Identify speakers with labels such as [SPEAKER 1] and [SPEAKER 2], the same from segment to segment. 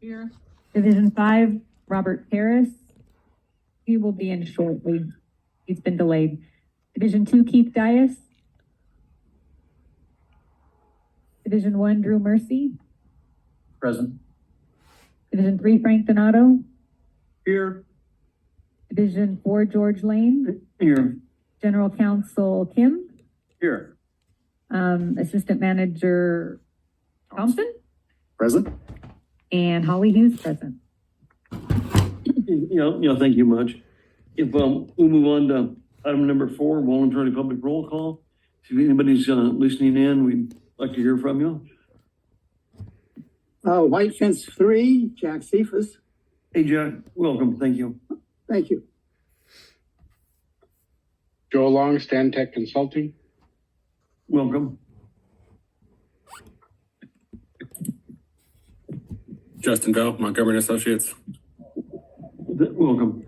[SPEAKER 1] Here.
[SPEAKER 2] Division 5, Robert Harris. He will be in shortly. He's been delayed. Division 2, Keith Dias. Division 1, Drew Mercy.
[SPEAKER 3] Present.
[SPEAKER 2] Division 3, Frank Donato.
[SPEAKER 3] Here.
[SPEAKER 2] Division 4, George Lane.
[SPEAKER 3] Here.
[SPEAKER 2] General Counsel Kim.
[SPEAKER 3] Here.
[SPEAKER 2] Assistant Manager Thompson.
[SPEAKER 4] Present.
[SPEAKER 2] And Holly Hughes present.
[SPEAKER 3] Thank you much. If we'll move on to item number 4, voluntary public roll call. If anybody's listening in, we'd like to hear from you.
[SPEAKER 5] White Fence 3, Jack Cephas.
[SPEAKER 3] Hey, Jack, welcome. Thank you.
[SPEAKER 5] Thank you.
[SPEAKER 4] Joe Long, Stan Tech Consulting.
[SPEAKER 3] Welcome.
[SPEAKER 6] Justin Bell, Montgomery and Associates.
[SPEAKER 3] Welcome.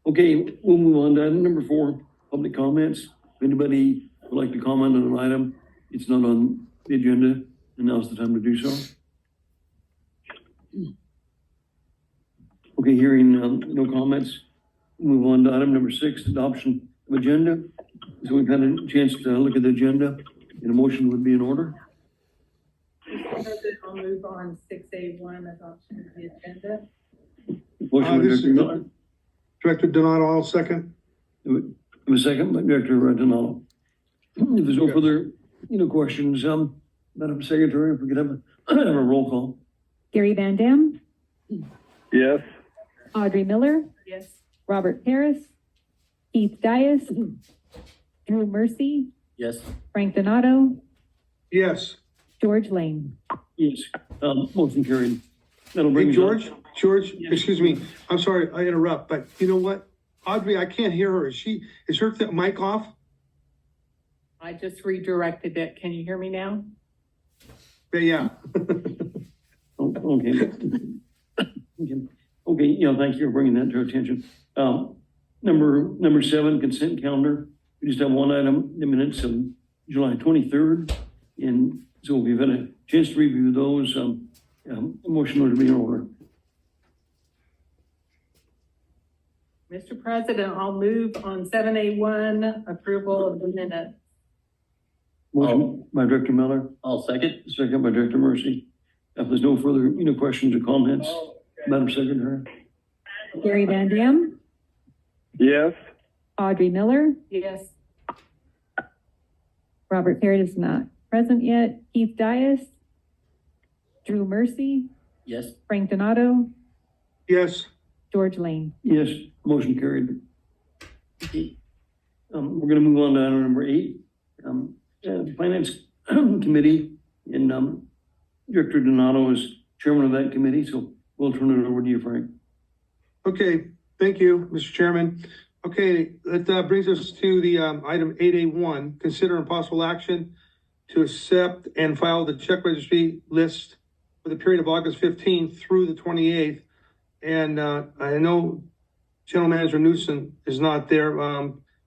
[SPEAKER 3] Okay, we'll move on to item number 4, public comments. If anybody would like to comment on an item, it's not on the agenda, and now's the time to do so. Okay, hearing no comments, move on to item number 6, adoption of agenda. So we've had a chance to look at the agenda, and a motion would be in order.
[SPEAKER 1] Mr. President, I'll move on 6A1, adoption of the agenda.
[SPEAKER 3] Motion by
[SPEAKER 7] This
[SPEAKER 3] Director
[SPEAKER 7] is
[SPEAKER 3] Miller.
[SPEAKER 7] Director Donato, all second.
[SPEAKER 3] A second by Director Donato. If there's no further, questions, Madam Secretary, if we could have a roll call.
[SPEAKER 2] Gary Van Dam.
[SPEAKER 4] Yes.
[SPEAKER 2] Audrey Miller.
[SPEAKER 1] Yes.
[SPEAKER 2] Robert Harris. Keith Dias. Drew Mercy.
[SPEAKER 3] Yes.
[SPEAKER 2] Frank Donato.
[SPEAKER 7] Yes.
[SPEAKER 2] George Lane.
[SPEAKER 3] Yes, motion carried. That'll bring
[SPEAKER 7] Hey,
[SPEAKER 3] us up.
[SPEAKER 7] George,
[SPEAKER 3] Yes.
[SPEAKER 7] excuse me. I'm sorry, I interrupt, but you know what? Audrey, I can't hear her. Is her mic off?
[SPEAKER 1] I just redirected it. Can you hear me now?
[SPEAKER 7] Yeah.
[SPEAKER 3] Oh, okay. Okay, thank you for bringing that to our attention. Number 7, consent calendar. We just have one item, the minutes of July 23rd. And so we've had a chance to review those. A motion would be in order.
[SPEAKER 1] Mr. President, I'll move on 7A1, approval of the minutes.
[SPEAKER 3] Motion by Director Miller, I'll second. Second by Director Mercy. If there's no further, questions or comments, Madam Secretary.
[SPEAKER 2] Gary Van Dam.
[SPEAKER 4] Yes.
[SPEAKER 2] Audrey Miller.
[SPEAKER 1] Yes.
[SPEAKER 2] Robert Harris is not present yet. Keith Dias. Drew Mercy.
[SPEAKER 3] Yes.
[SPEAKER 2] Frank Donato.
[SPEAKER 7] Yes.
[SPEAKER 2] George Lane.
[SPEAKER 3] Yes, motion carried. We're gonna move on to item number 8. Finance Committee, and Director Donato is chairman of that committee, so we'll turn it over to you, Frank.
[SPEAKER 7] Okay, thank you, Mr. Chairman. Okay, that brings us to the item 8A1, consider impossible action to accept and file the check registry list for the period of August 15th through the 28th. And I know General Manager Newsom is not there.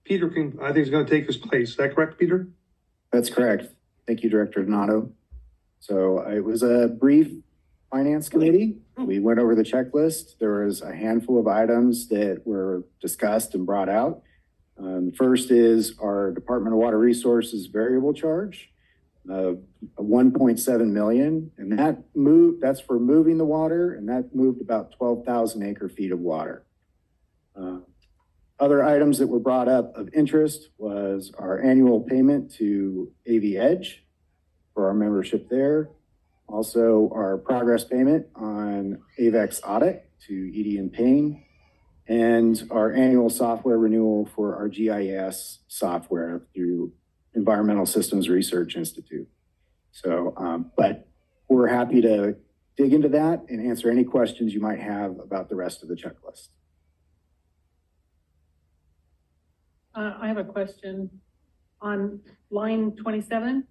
[SPEAKER 7] Peter I think is going to take his place. Is that correct, Peter?
[SPEAKER 4] That's correct. Thank you, Director Donato. So it was a brief finance committee. We went over the checklist. There was a handful of items that were discussed and brought out. First is our Department of Water Resources variable charge of 1.7 million. And that's for moving the water, and that moved about 12,000 acre feet of water. Other items that were brought up of interest was our annual payment to AV Edge for our membership there. Also, our progress payment on Avek's audit to Edie and Payne, and our annual software renewal for our GIS software through Environmental Systems Research Institute. So, but we're happy to dig into that and answer any questions you might have about the rest of the checklist.
[SPEAKER 1] I have a question on line 27.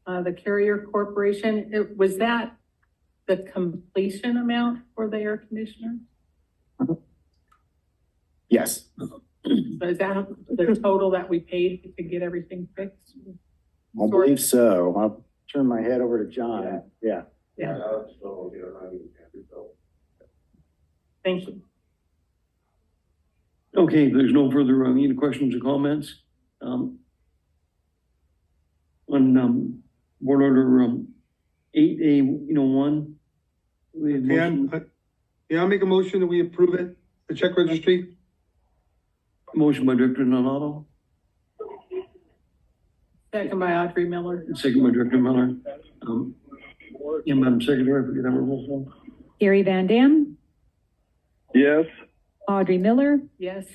[SPEAKER 1] The Carrier Corporation, was that the completion amount for the air conditioner?
[SPEAKER 4] Yes.
[SPEAKER 1] So is that the total that we paid to get everything fixed?
[SPEAKER 4] I believe so. I'll turn my head over to John. Yeah.
[SPEAKER 1] Yeah. Thank you.
[SPEAKER 3] Okay, there's no further, any questions or comments? On, board order, 8A, 1.
[SPEAKER 7] Yeah, I'll make a motion that we approve it, the check registry.
[SPEAKER 3] Motion by Director Donato,
[SPEAKER 1] Second by Audrey Miller.
[SPEAKER 3] second by Director Miller. Yeah, Madam Secretary, if we could have a roll call.
[SPEAKER 2] Gary Van Dam,
[SPEAKER 8] Yes.
[SPEAKER 2] Audrey Miller,
[SPEAKER 1] Yes.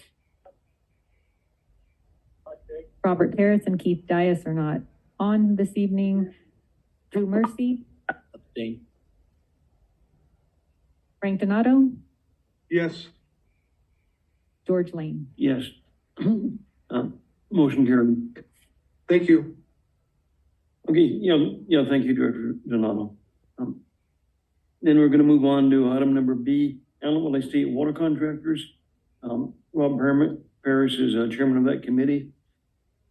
[SPEAKER 2] Robert Harris and Keith Dias are not on this evening. Drew Mercy, Frank Donato,
[SPEAKER 7] Yes.
[SPEAKER 2] George Lane.
[SPEAKER 3] Yes. Motion carried.
[SPEAKER 7] Thank you.
[SPEAKER 3] Okay, yeah, thank you, Director Donato. Then we're gonna move on to item number B, Antelope Valley State Water Contractors. Rob Parrish is chairman of that committee.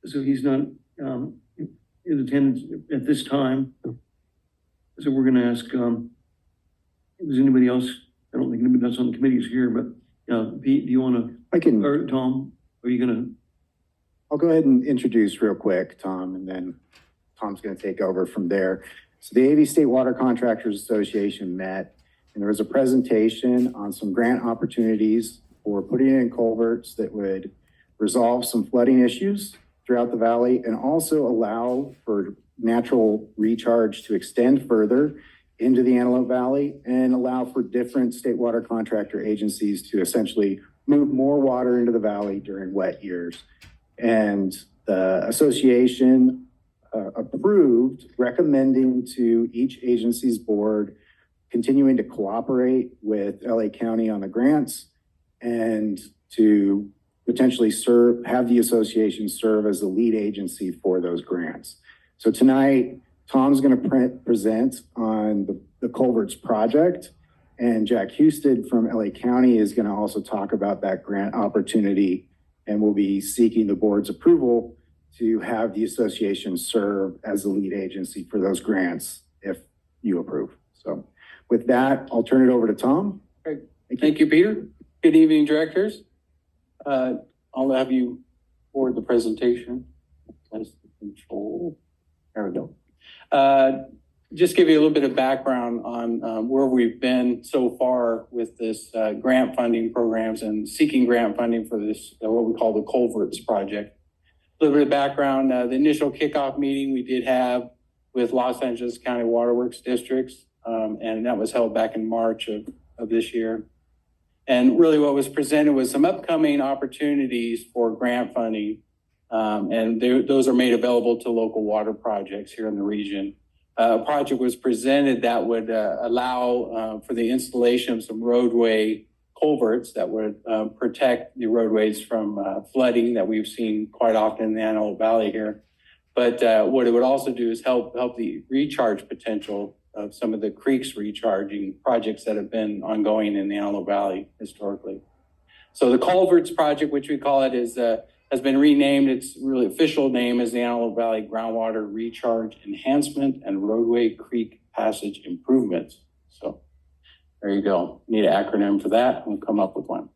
[SPEAKER 3] So he's not, in attendance at this time. So we're gonna ask, if there's anybody else, I don't think anybody else on the committee is here, but, Pete, do you wanna,
[SPEAKER 4] I can,
[SPEAKER 3] or Tom, are you gonna?
[SPEAKER 4] I'll go ahead and introduce real quick, Tom, and then Tom's going to take over from there. So the AV State Water Contractors Association met, and there was a presentation on some grant opportunities for putting in culverts that would resolve some flooding issues throughout the valley and also allow for natural recharge to extend further into the Antelope Valley and allow for different state water contractor agencies to essentially move more water into the valley during wet years. And the association approved recommending to each agency's board continuing to cooperate with LA County on the grants and to potentially have the association serve as the lead agency for those grants. So tonight, Tom's going to present on the culverts project, and Jack Husted from LA County is going to also talk about that grant opportunity, and we'll be seeking the board's approval to have the association serve as the lead agency for those grants if you approve. So with that, I'll turn it over to Tom.
[SPEAKER 8] Great. Thank you, Peter. Good evening, directors. I'll have you forward the presentation. That's the control. There we go. Just give you a little bit of background on where we've been so far with this grant funding programs and seeking grant funding for this, what we call the culverts project. A little bit of background, the initial kickoff meeting we did have with Los Angeles County Waterworks Districts, and that was held back in March of this year. And really what was presented was some upcoming opportunities for grant funding, and those are made available to local water projects here in the region. A project was presented that would allow for the installation of some roadway culverts that would protect the roadways from flooding that we've seen quite often in the Antelope Valley here. But what it would also do is help the recharge potential of some of the creeks recharging projects that have been ongoing in the Antelope Valley historically. So the culverts project, which we call it, has been renamed. Its really official name is the Antelope Valley Groundwater Recharge Enhancement and Roadway Creek Passage Improvements. So there you go. Need an acronym for that. We'll come up with one.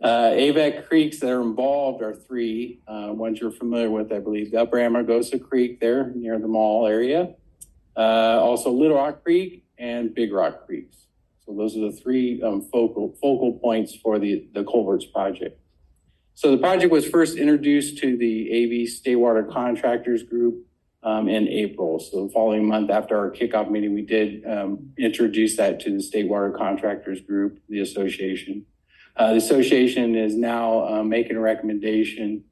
[SPEAKER 8] Avek creeks that are involved are three, ones you're familiar with, I believe. The Upper Amargosa Creek there near the mall area. Also Little Rock Creek and Big Rock Creeks. So those are the three focal points for the culverts project. So the project was first introduced to the AV State Water Contractors Group in April. So the following month after our kickoff meeting, we did introduce that to the State Water Contractors Group, the association. The association is now making a recommendation,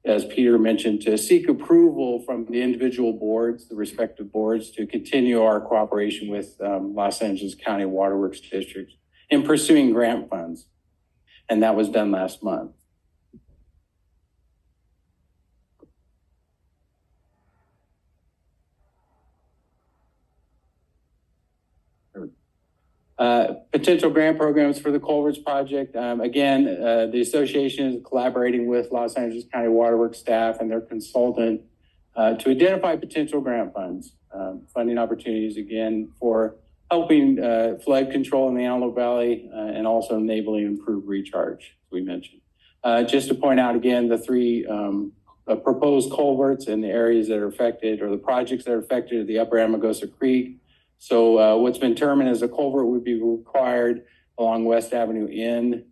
[SPEAKER 8] as Peter mentioned, to seek approval from the individual boards, the respective boards, to continue our cooperation with Los Angeles County Waterworks District in pursuing grant funds. And that was done last month. Potential grant programs for the culverts project. Again, the association is collaborating with Los Angeles County Waterworks staff and their consultant to identify potential grant funds, funding opportunities again for helping flood control in the Antelope Valley and also enabling improved recharge, as we mentioned. Just to point out again, the three proposed culverts in the areas that are affected, or the projects that are affected at the upper Amargosa Creek. So what's been determined is a culvert would be required along West Avenue in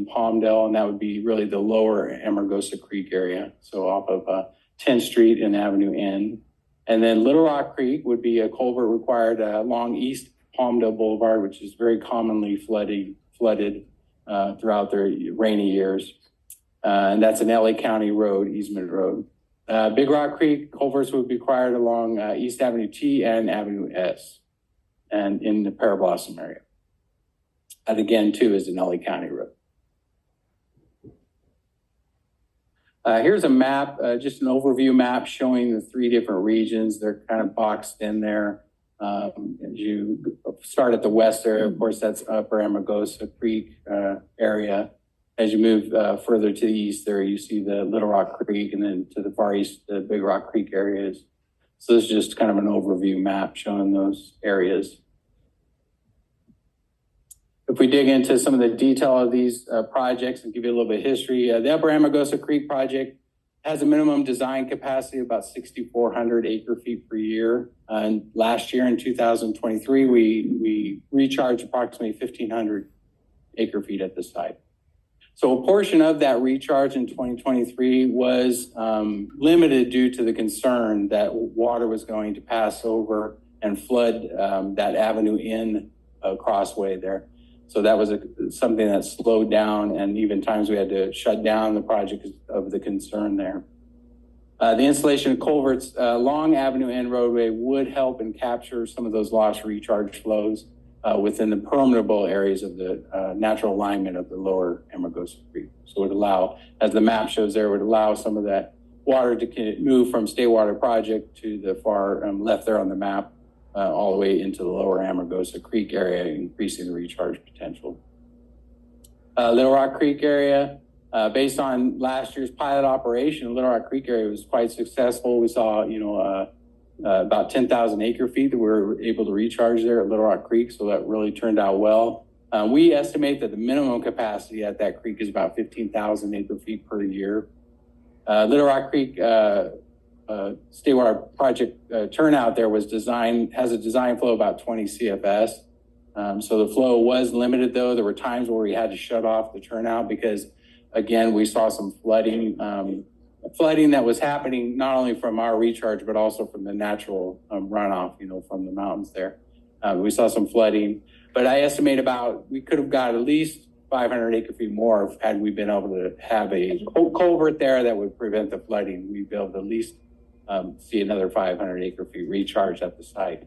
[SPEAKER 8] Palmdale, and that would be really the lower Amargosa Creek area. So off of 10th Street and Avenue N. And then Little Rock Creek would be a culvert required along East Palmdale Boulevard, which is very commonly flooded throughout the rainy years. And that's an LA County road, easement road. Big Rock Creek culverts would be required along East Avenue T and Avenue S and in the Parablossom area. That again, too, is an LA County road. Here's a map, just an overview map showing the three different regions. They're kind of boxed in there. As you start at the west area, of course, that's upper Amargosa Creek area. As you move further to the east there, you see the Little Rock Creek, and then to the far east, the Big Rock Creek areas. So this is just kind of an overview map showing those areas. If we dig into some of the detail of these projects and give you a little bit of history, the Upper Amargosa Creek project has a minimum design capacity of about 6,400 acre feet per year. And last year in 2023, we recharged approximately 1,500 acre feet at the site. So a portion of that recharge in 2023 was limited due to the concern that water was going to pass over and flood that Avenue N crossway there. So that was something that slowed down, and even times we had to shut down the project of the concern there. The installation of culverts along Avenue N roadway would help and capture some of those lost recharge flows within the permeable areas of the natural alignment of the lower Amargosa Creek. So it would allow, as the map shows there, would allow some of that water to move from State Water Project to the far left there on the map, all the way into the lower Amargosa Creek area, increasing the recharge potential. Little Rock Creek area, based on last year's pilot operation, Little Rock Creek area was quite successful. We saw, about 10,000 acre feet that we were able to recharge there at Little Rock Creek, so that really turned out well. We estimate that the minimum capacity at that creek is about 15,000 acre feet per year. Little Rock Creek State Water Project turnout there has a design flow of about 20 CFS. So the flow was limited though. There were times where we had to shut off the turnout because again, we saw some flooding that was happening not only from our recharge, but also from the natural runoff, from the mountains there. We saw some flooding, but I estimate we could have got at least 500 acre feet more had we been able to have a culvert there that would prevent the flooding. We'd be able to at least see another 500 acre feet recharged at the site.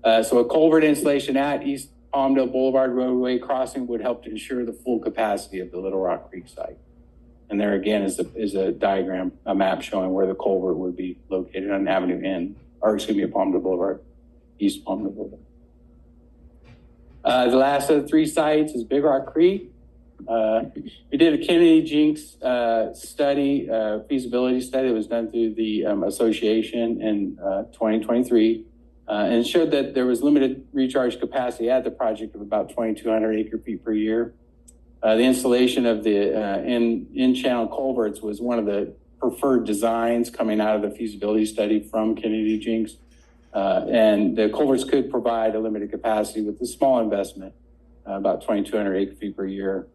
[SPEAKER 8] So a culvert installation at East Palmdale Boulevard roadway crossing would help to ensure the full capacity of the Little Rock Creek site. And there again is a diagram, a map showing where the culvert would be located on Avenue N, Palmdale Boulevard, East Palmdale Boulevard. The last of the three sites is Big Rock Creek. We did a Kennedy Jinks study, feasibility study that was done through the association in 2023, and it showed that there was limited recharge capacity at the project of about 2,200 acre feet per year. The installation of the in-channel culverts was one of the preferred designs coming out of the feasibility study from Kennedy Jinks. And the culverts could provide a limited capacity with a small investment, about 2,200 acre feet per year.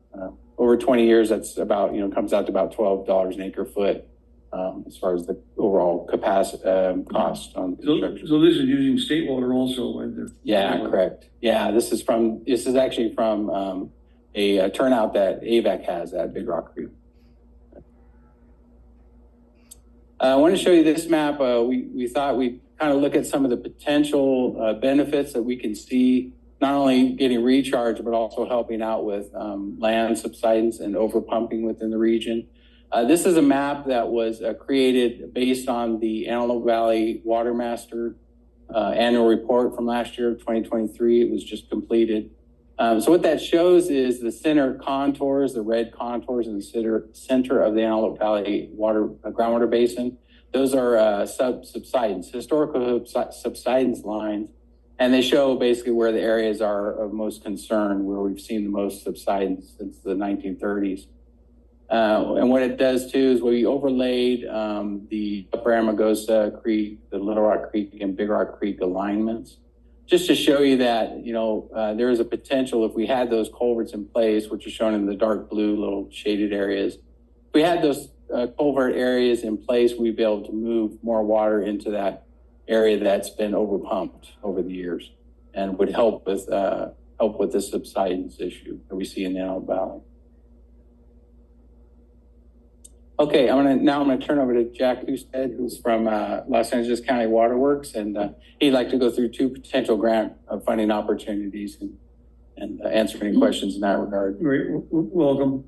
[SPEAKER 8] Over 20 years, that's about, comes out to about $12 an acre foot as far as the overall capacity cost on construction.
[SPEAKER 3] So this is using state water also, right there?
[SPEAKER 8] Yeah, correct. Yeah, this is actually from a turnout that Avek has at Big Rock Creek. I want to show you this map. We thought we'd kind of look at some of the potential benefits that we can see, not only getting recharged, but also helping out with land subsidence and overpumping within the region. This is a map that was created based on the Antelope Valley Water Master annual report from last year, 2023. It was just completed. So what that shows is the center contours, the red contours in the center of the Antelope Valley groundwater basin. Those are subsidence, historical subsidence lines. And they show basically where the areas are of most concern, where we've seen the most subsidence since the 1930s. And what it does too is we overlaid the Upper Amagosa Creek, the Little Rock Creek, and Big Rock Creek alignments, just to show you that, you know, there is a potential if we had those culverts in place, which are shown in the dark blue little shaded areas. If we had those culvert areas in place, we'd be able to move more water into that area that's been overpumped over the years, and would help with the subsidence issue that we see in the Antelope Valley. Okay, I'm gonna turn over to Jack Husted, who's from Los Angeles County Waterworks, and he'd like to go through 2 potential grant funding opportunities and answer any questions in that regard.
[SPEAKER 3] Great, welcome.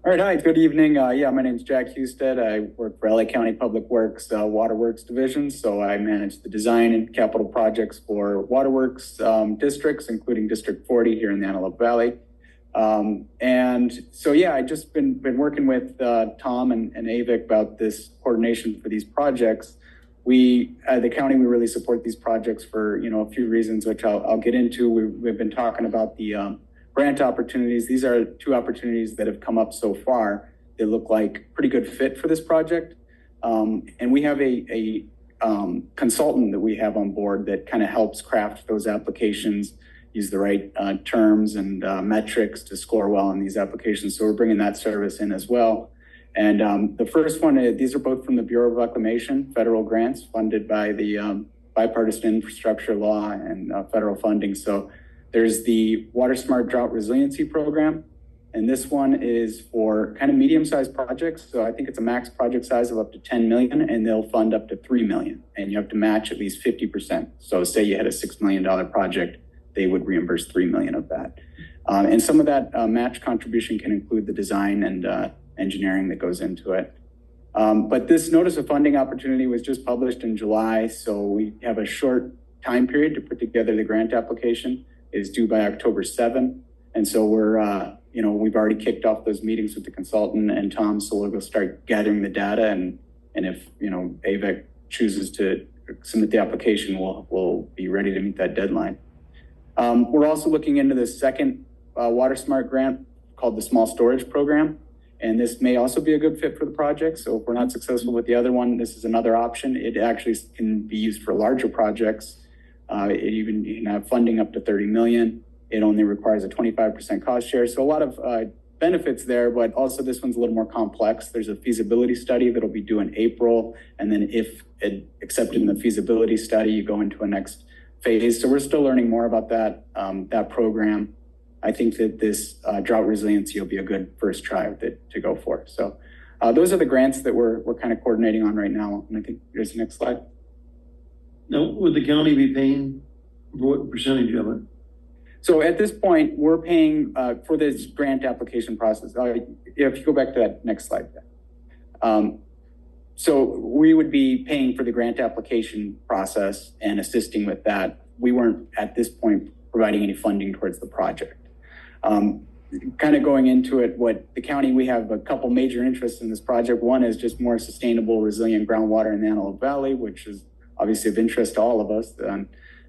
[SPEAKER 9] All right, hi, good evening. My name's Jack Husted. I work for LA County Public Works Waterworks Division. So I manage the design and capital projects for waterworks districts, including District 40 here in the Antelope Valley. I just been working with Tom and Avek about this coordination for these projects. We, the county, we really support these projects for, you know, a few reasons, which I'll get into. We've been talking about the grant opportunities. These are 2 opportunities that have come up so far. They look like pretty good fit for this project. And we have a consultant that we have on board that kind of helps craft those applications, use the right terms and metrics to score well on these applications. So we're bringing that service in as well. And the first one, these are both from the Bureau of Reclamation, federal grants funded by the bipartisan infrastructure law and federal funding. So there's the Water Smart Drought Resiliency Program, and this one is for kind of medium-sized projects. So I think it's a max project size of up to 10 million, and they'll fund up to 3 million, and you have to match at least 50%. So say you had a $6 million project, they would reimburse 3 million of that. And some of that match contribution can include the design and engineering that goes into it. But this notice of funding opportunity was just published in July, so we have a short time period to put together the grant application. Is due by October 7th. And so we're, we've already kicked off those meetings with the consultant and Tom, so we'll go start gathering the data. And if, Avek chooses to submit the application, we'll be ready to meet that deadline. We're also looking into the second Water Smart grant called the Small Storage Program. And this may also be a good fit for the project. So if we're not successful with the other one, this is another option. It actually can be used for larger projects. You can have funding up to 30 million. It only requires a 25% cost share. So a lot of benefits there, but also this one's a little more complex. There's a feasibility study that'll be due in April. And then if accepted in the feasibility study, you go into a next phase. So we're still learning more about that program. I think that this drought resiliency will be a good first try to go for. So those are the grants that we're kind of coordinating on right now. And I think here's the next slide.
[SPEAKER 3] Now, would the county be paying for what percentage of it?
[SPEAKER 9] So at this point, we're paying for this grant application process. If you go back to that next slide. So we would be paying for the grant application process and assisting with that. We weren't at this point providing any funding towards the project. Kind of going into it, what the county, we have a couple major interests in this project. One is just more sustainable, resilient groundwater in the Antelope Valley, which is obviously of interest to all of us.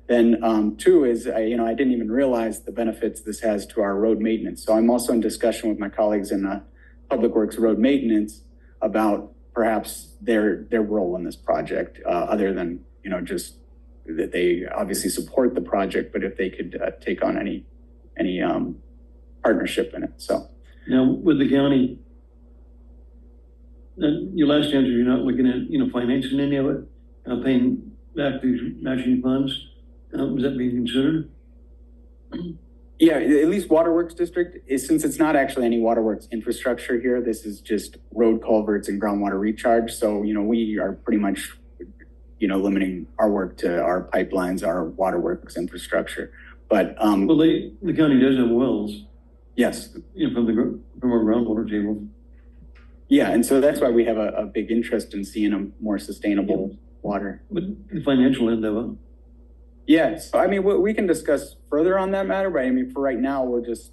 [SPEAKER 9] Then 2 is, I didn't even realize the benefits this has to our road maintenance. So I'm also in discussion with my colleagues in Public Works Road Maintenance about perhaps their role in this project, other than, just that they obviously support the project, but if they could take on any partnership in it. So
[SPEAKER 3] now with the county, your last answer, you're not looking at, financing any of it, paying back these matching funds. Is that being considered?
[SPEAKER 9] Yeah, at least Waterworks District, since it's not actually any waterworks infrastructure here, this is just road culverts and groundwater recharge. So, we are pretty much, limiting our work to our pipelines, our waterworks infrastructure. But
[SPEAKER 3] well, the county does have wells.
[SPEAKER 9] Yes.
[SPEAKER 3] From our groundwater table.
[SPEAKER 9] Yeah, and so that's why we have a big interest in seeing a more sustainable water.
[SPEAKER 3] But the financial end of it,
[SPEAKER 9] Yeah, so I mean, we can discuss further on that matter, but I mean, for right now, we're just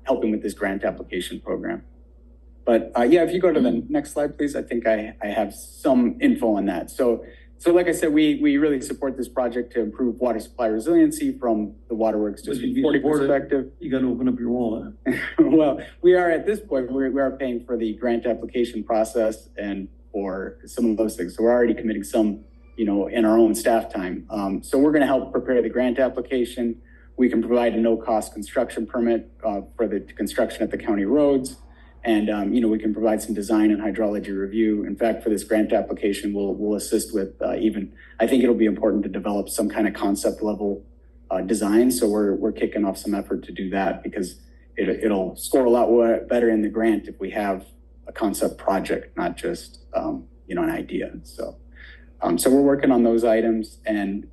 [SPEAKER 9] helping with this grant application program. But yeah, if you go to the next slide, please, I think I have some info on that. So like I said, we really support this project to improve water supply resiliency from the waterworks
[SPEAKER 3] But if
[SPEAKER 9] District
[SPEAKER 3] you
[SPEAKER 9] 40
[SPEAKER 3] support it,
[SPEAKER 9] perspective.
[SPEAKER 3] you gotta open up your wallet.
[SPEAKER 9] Well, we are at this point, we are paying for the grant application process and for some of those things. So we're already committing some, in our own staff time. So we're gonna help prepare the grant application. We can provide a no-cost construction permit for the construction at the county roads. And, we can provide some design and hydrology review. In fact, for this grant application, we'll assist with I think it'll be important to develop some kind of concept level design. So we're kicking off some effort to do that because it'll score a lot better in the grant if we have a concept project, not just, an idea. So we're working on those items and,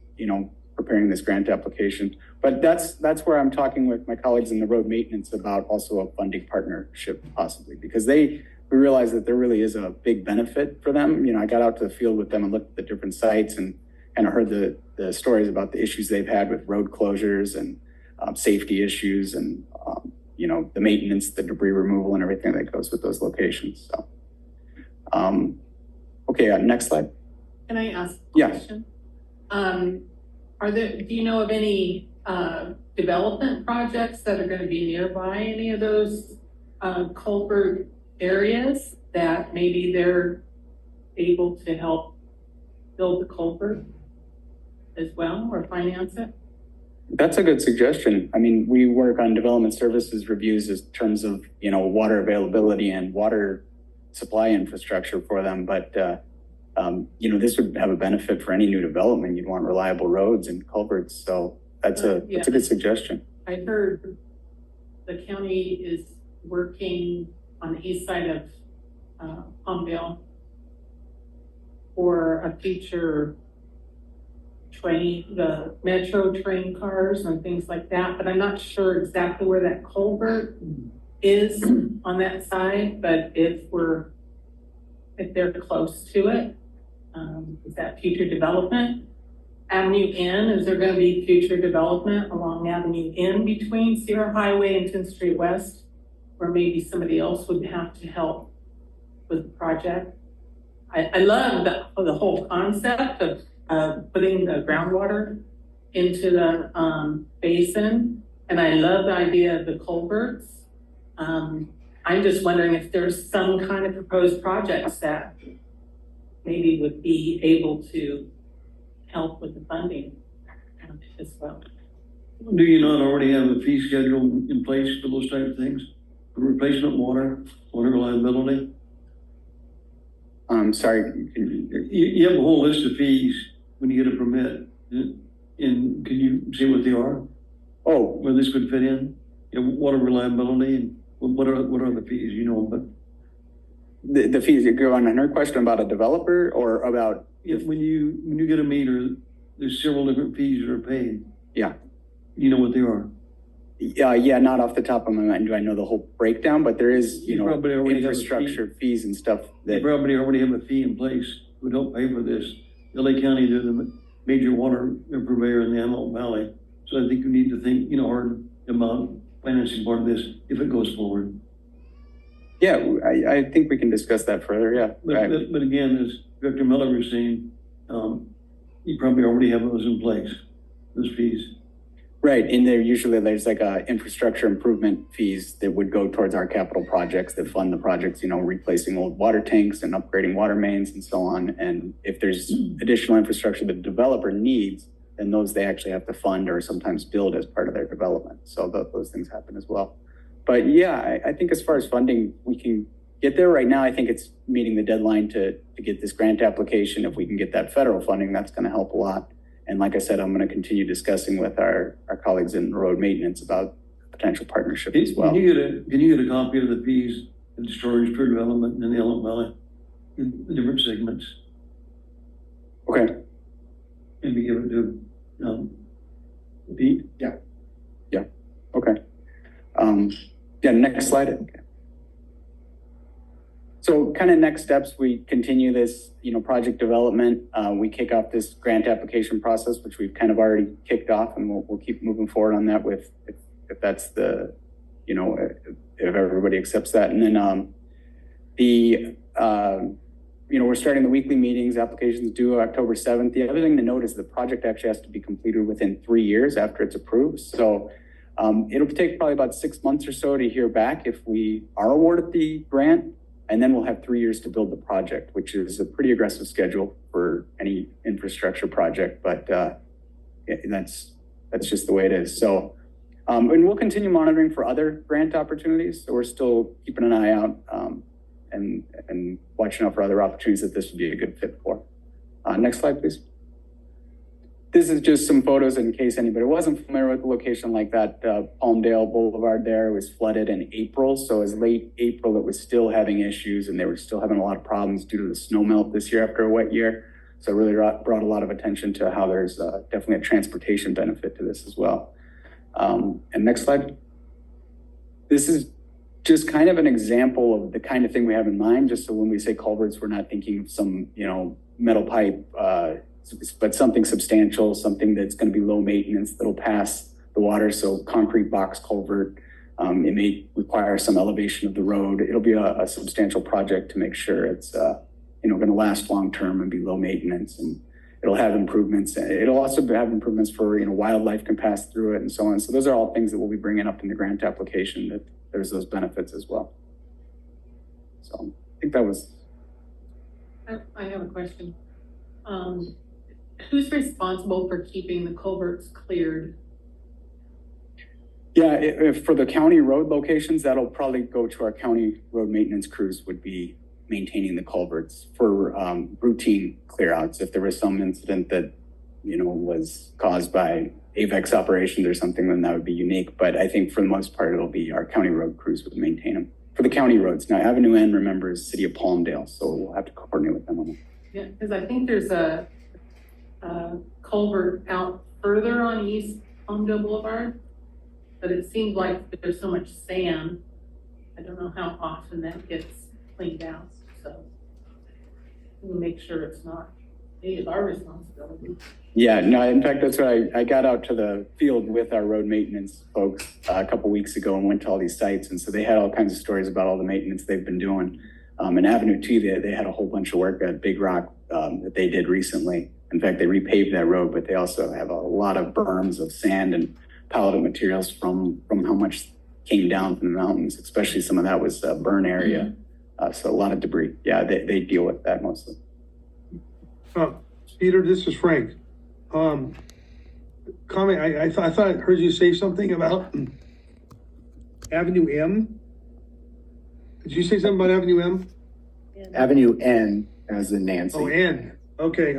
[SPEAKER 9] preparing this grant application. But that's where I'm talking with my colleagues in the road maintenance about also a funding partnership possibly, because we realize that there really is a big benefit for them. I got out to the field with them and looked at the different sites and kind of heard the stories about the issues they've had with road closures and safety issues and, the maintenance, the debris removal and everything that goes with those locations. So, okay, next slide.
[SPEAKER 1] Can I ask a
[SPEAKER 9] Yeah.
[SPEAKER 1] question? Do you know of any development projects that are gonna be nearby any of those culvert areas that maybe they're able to help build the culvert as well or finance it?
[SPEAKER 9] That's a good suggestion. I mean, we work on development services reviews in terms of, water availability and water supply infrastructure for them. But, this would have a benefit for any new development. You'd want reliable roads and culverts. So that's a good suggestion.
[SPEAKER 1] I heard the county is working on the east side of Palmville for a future train, the metro train cars and things like that, but I'm not sure exactly where that culvert is on that side, but if they're close to it, is that future development? Avenue N, is there gonna be future development along Avenue N between Sierra Highway and 10th Street West? Or maybe somebody else would have to help with the project? I love the whole concept of putting the groundwater into the basin. And I love the idea of the culverts. I'm just wondering if there's some kind of proposed projects that maybe would be able to help with the funding as well.
[SPEAKER 3] Do you not already have a fee schedule in place for those type of things? For replacement water reliability?
[SPEAKER 9] Sorry.
[SPEAKER 3] You have a whole list of fees when you get a permit. And can you see what they are?
[SPEAKER 9] Oh,
[SPEAKER 3] Where this could fit in? Water reliability and what are the fees, but
[SPEAKER 9] the fees, you go on her question about a developer or about?
[SPEAKER 3] when you get a meter, there's several different fees that are paid.
[SPEAKER 9] Yeah.
[SPEAKER 3] You know what they are?
[SPEAKER 9] Yeah, not off the top of my mind do I know the whole breakdown, but there is,
[SPEAKER 3] You probably already have a
[SPEAKER 9] infrastructure fees and stuff
[SPEAKER 3] They
[SPEAKER 9] that,
[SPEAKER 3] probably already have a fee in place. We don't pay for this. LA County, they're the major water purveyor in the Antelope Valley. So I think you need to think, hard about financing part of this if it goes forward.
[SPEAKER 9] yeah, I think we can discuss that further, yeah.
[SPEAKER 3] But again, as Director Miller was saying, you probably already have those in place, those fees.
[SPEAKER 9] Right, in there usually there's like infrastructure improvement fees that would go towards our capital projects that fund the projects, replacing old water tanks and upgrading water mains and so on. And if there's additional infrastructure that the developer needs, then those they actually have to fund or sometimes build as part of their development. So those things happen as well. But yeah, I think as far as funding, we can get there. Right now, I think it's meeting the deadline to get this grant application. If we can get that federal funding, that's going to help a lot. And like I said, I'm going to continue discussing with our colleagues in road maintenance about potential partnership as well.
[SPEAKER 3] Can you get a copy of the fees and storage for development in the Antelope Valley in the different segments?
[SPEAKER 9] Okay.
[SPEAKER 3] Maybe give it to Pete?
[SPEAKER 9] Yeah. Okay. Yeah, next slide. So kind of next steps, we continue this, project development. We kick off this grant application process, which we've kind of already kicked off, and we'll keep moving forward on that with, if that's the, if everybody accepts that. And then, we're starting the weekly meetings, applications due October 7th. The other thing to note is the project actually has to be completed within 3 years after it's approved. So it'll take probably about 6 months or so to hear back if we are awarded the grant. And then we'll have 3 years to build the project, which is a pretty aggressive schedule for any infrastructure project, but that's just the way it is. So, and we'll continue monitoring for other grant opportunities. So we're still keeping an eye out and watching out for other opportunities that this would be a good fit for. Next slide, please. This is just some photos in case anybody wasn't familiar with the location like that. Palmdale Boulevard there was flooded in April. So as late April, it was still having issues and they were still having a lot of problems due to the snow melt this year after a wet year. So it really brought a lot of attention to how there's definitely a transportation benefit to this as well. And next slide. This is just kind of an example of the kind of thing we have in mind. Just so when we say culverts, we're not thinking of some, metal pipe, but something substantial, something that's going to be low maintenance, that'll pass the water. So concrete box culvert, it may require some elevation of the road. It'll be a substantial project to make sure it's, going to last long-term and be low maintenance, and it'll have improvements. It'll also have improvements for, wildlife can pass through it and so on. So those are all things that we'll be bringing up in the grant application, that there's those benefits as well. So I think that was.
[SPEAKER 1] I have a question. Who's responsible for keeping the culverts cleared?
[SPEAKER 9] Yeah, if for the county road locations, that'll probably go to our county road maintenance crews, would be maintaining the culverts for routine clear outs. If there was some incident that, was caused by Avek's operations or something, then that would be unique. But I think for the most part, it'll be our county road crews would maintain them for the county roads. Now, Avenue N, remember, is City of Palmdale, so we'll have to coordinate with them on that.
[SPEAKER 1] Yeah, because I think there's a culvert out further on East Palmdale Boulevard, but it seems like there's so much sand. I don't know how often that gets cleaned out, so we'll make sure it's not any of our responsibility.
[SPEAKER 9] Yeah, no, in fact, that's why I got out to the field with our road maintenance folks a couple weeks ago and went to all these sites. And so they had all kinds of stories about all the maintenance they've been doing. In Avenue 2, they had a whole bunch of work at Big Rock that they did recently. In fact, they repaved that road, but they also have a lot of berms of sand and pallet materials from how much came down from the mountains, especially some of that was a burn area. So a lot of debris. Yeah, they deal with that mostly.
[SPEAKER 7] Peter, this is Frank. Comment, I thought I heard you say something about Avenue M. Did you say something about Avenue M?
[SPEAKER 4] Avenue N as in Nancy.
[SPEAKER 7] Oh, N. Okay.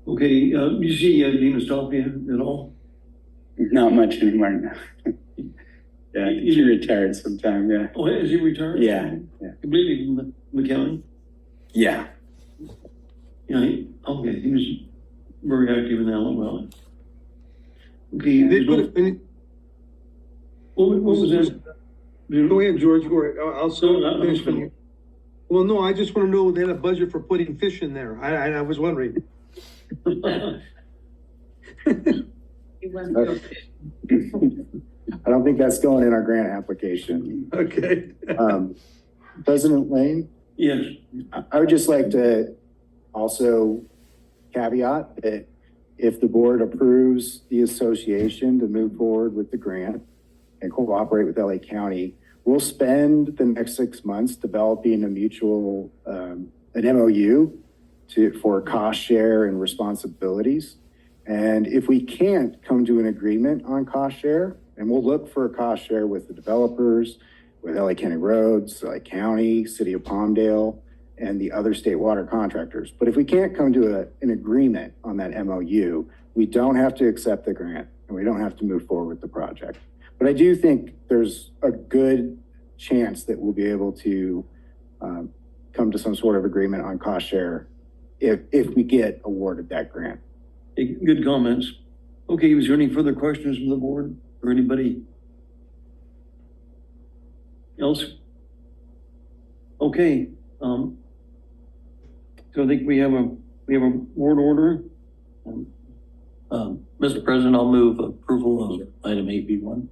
[SPEAKER 3] Okay, you see Dina Stopia at all?
[SPEAKER 9] Not much anymore now. Yeah, he retired sometime, yeah.
[SPEAKER 3] Oh, is he retired?
[SPEAKER 9] Yeah.
[SPEAKER 3] Completely from the county?
[SPEAKER 9] Yeah.
[SPEAKER 3] Yeah, he was very active in Allen Valley. Okay,
[SPEAKER 7] They put it,
[SPEAKER 3] what was that?
[SPEAKER 7] go ahead, George, go ahead. I'll
[SPEAKER 3] No,
[SPEAKER 7] finish from you. Well, no, I just want to know they had a budget for putting fish in there. I was wondering.
[SPEAKER 1] It wasn't
[SPEAKER 4] I don't think that's going in our grant application.
[SPEAKER 7] Okay.
[SPEAKER 4] President Lane,
[SPEAKER 3] Yes,
[SPEAKER 4] I would just like to also caveat that if the board approves the association to move forward with the grant and cooperate with LA County, we'll spend the next 6 months developing a mutual, an MOU for cost share and responsibilities. And if we can't come to an agreement on cost share, and we'll look for a cost share with the developers, with LA County Roads, LA County, City of Palmdale, and the other state water contractors. But if we can't come to an agreement on that MOU, we don't have to accept the grant and we don't have to move forward with the project. But I do think there's a good chance that we'll be able to come to some sort of agreement on cost share if we get awarded that grant.
[SPEAKER 3] good comments. Okay, was there any further questions from the board or anybody? else? Okay, so I think we have a board order.
[SPEAKER 10] Mr. President, I'll move approval of item 8B1.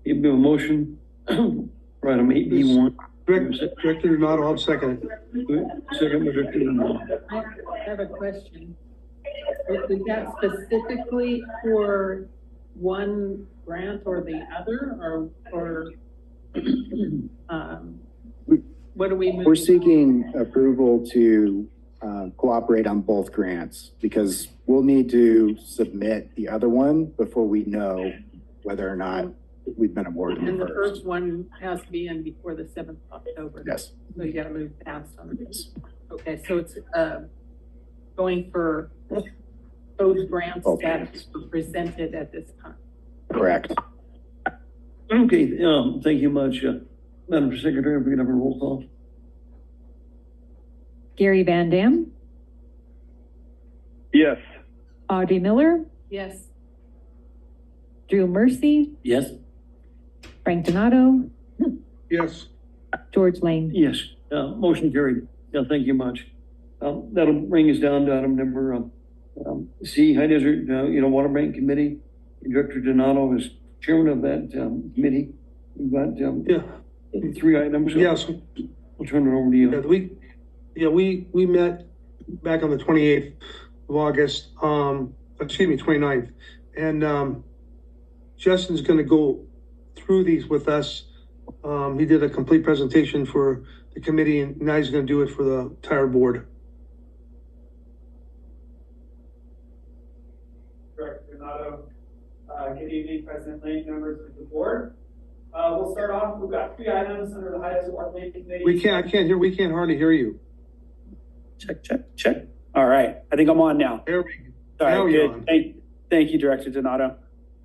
[SPEAKER 3] You have a motion for item 8B1.
[SPEAKER 7] Director Donato, I'll second it.
[SPEAKER 3] Second by Director Donato.
[SPEAKER 1] I have a question. Is that specifically for one grant or the other, or, what are we moving?
[SPEAKER 4] We're seeking approval to cooperate on both grants because we'll need to submit the other one before we know whether or not we've been awarded
[SPEAKER 1] And the
[SPEAKER 4] first.
[SPEAKER 1] first one has to be in before the 7th of October.
[SPEAKER 4] Yes.
[SPEAKER 1] So you gotta move fast on it. Okay, so it's, going for those grants
[SPEAKER 4] Both
[SPEAKER 1] that
[SPEAKER 4] grants.
[SPEAKER 1] were presented at this time.
[SPEAKER 4] Correct.
[SPEAKER 3] Okay, thank you much, Madam Secretary. If we can have a roll call.
[SPEAKER 2] Gary Van Dam,
[SPEAKER 11] Yes.
[SPEAKER 2] Audrey Miller,
[SPEAKER 1] Yes,
[SPEAKER 2] Drew Mercy,
[SPEAKER 10] Yes.
[SPEAKER 2] Frank Donato,
[SPEAKER 7] Yes.
[SPEAKER 2] George Lane.
[SPEAKER 3] Yes, motion carried. Yeah, thank you much. That'll bring us down to item number C, High Desert, Water Bank Committee. Director Donato is chairman of that committee. We've got
[SPEAKER 7] Yeah.
[SPEAKER 3] 3 items. So
[SPEAKER 7] Yes.
[SPEAKER 3] I'll turn it over to you.
[SPEAKER 7] Yeah, we met back on the 28th of August, 29th. And, Justin's gonna go through these with us. He did a complete presentation for the committee and now he's gonna do it for the entire board.
[SPEAKER 12] Director Donato. Good evening, President Lane, members of the board. We'll start off, we've got 3 items under the High Desert Water Bank Committee.
[SPEAKER 7] We can't hardly hear you.
[SPEAKER 11] Check. All right. I think I'm on now.
[SPEAKER 7] There we go.
[SPEAKER 11] All
[SPEAKER 7] Now
[SPEAKER 11] right,
[SPEAKER 7] you're
[SPEAKER 11] good.
[SPEAKER 7] on.
[SPEAKER 11] Thank you, Director Donato.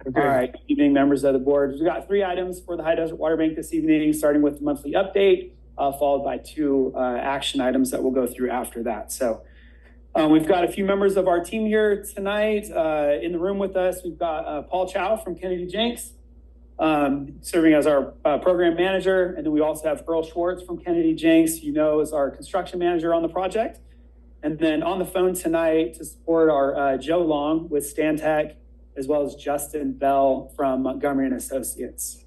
[SPEAKER 7] Okay.
[SPEAKER 11] All right, good evening, members of the board. We've got 3 items for the High Desert Water Bank this evening, starting with the monthly update, followed by 2 action items that we'll go through after that. So we've got a few members of our team here tonight in the room with us. We've got Paul Chow from Kennedy Jenks, serving as our program manager. And then we also have Earl Schwartz from Kennedy Jenks, is our construction manager on the project. And then on the phone tonight to support our Joe Long with Stantec, as well as Justin Bell from Montgomery and Associates.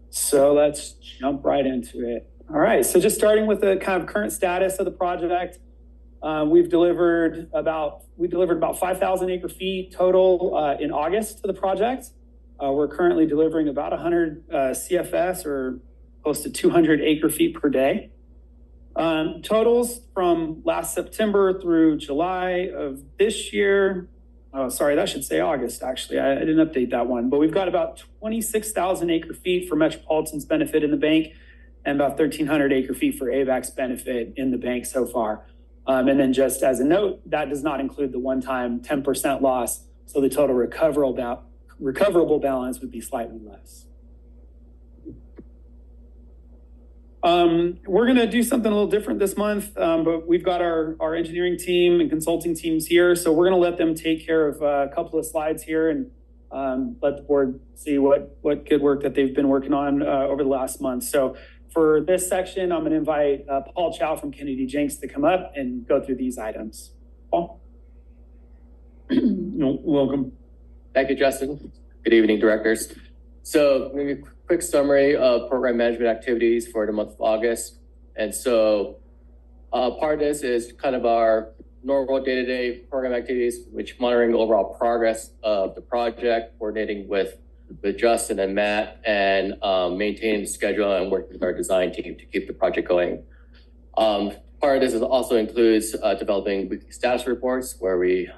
[SPEAKER 11] So let's jump right into it. All right, so just starting with the kind of current status of the project, we delivered about 5,000 acre feet total in August to the project. We're currently delivering about 100 CFS or close to 200 acre feet per day. Totals from last September through July of this year. Oh, sorry, that should say August, actually. I didn't update that one. But we've got about 26,000 acre feet for Metropolitan's benefit in the bank and about 1,300 acre feet for Avek's benefit in the bank so far. And then just as a note, that does not include the one-time 10% loss. So the total recoverable balance would be slightly less. We're going to do something a little different this month, but we've got our engineering team and consulting teams here. So we're going to let them take care of a couple of slides here and let the board see what good work that they've been working on over the last month. So for this section, I'm going to invite Paul Chow from Kennedy Jenks to come up and go through these items. Paul?
[SPEAKER 3] Welcome.
[SPEAKER 13] Thank you, Justin. Good evening, directors. So maybe a quick summary of program management activities for the month of August. And so part of this is kind of our normal day-to-day program activities, which monitoring the overall progress of the project, coordinating with Justin and Matt, and maintaining the schedule and working with our design team to keep the project going. Part of this also includes developing weekly status reports where we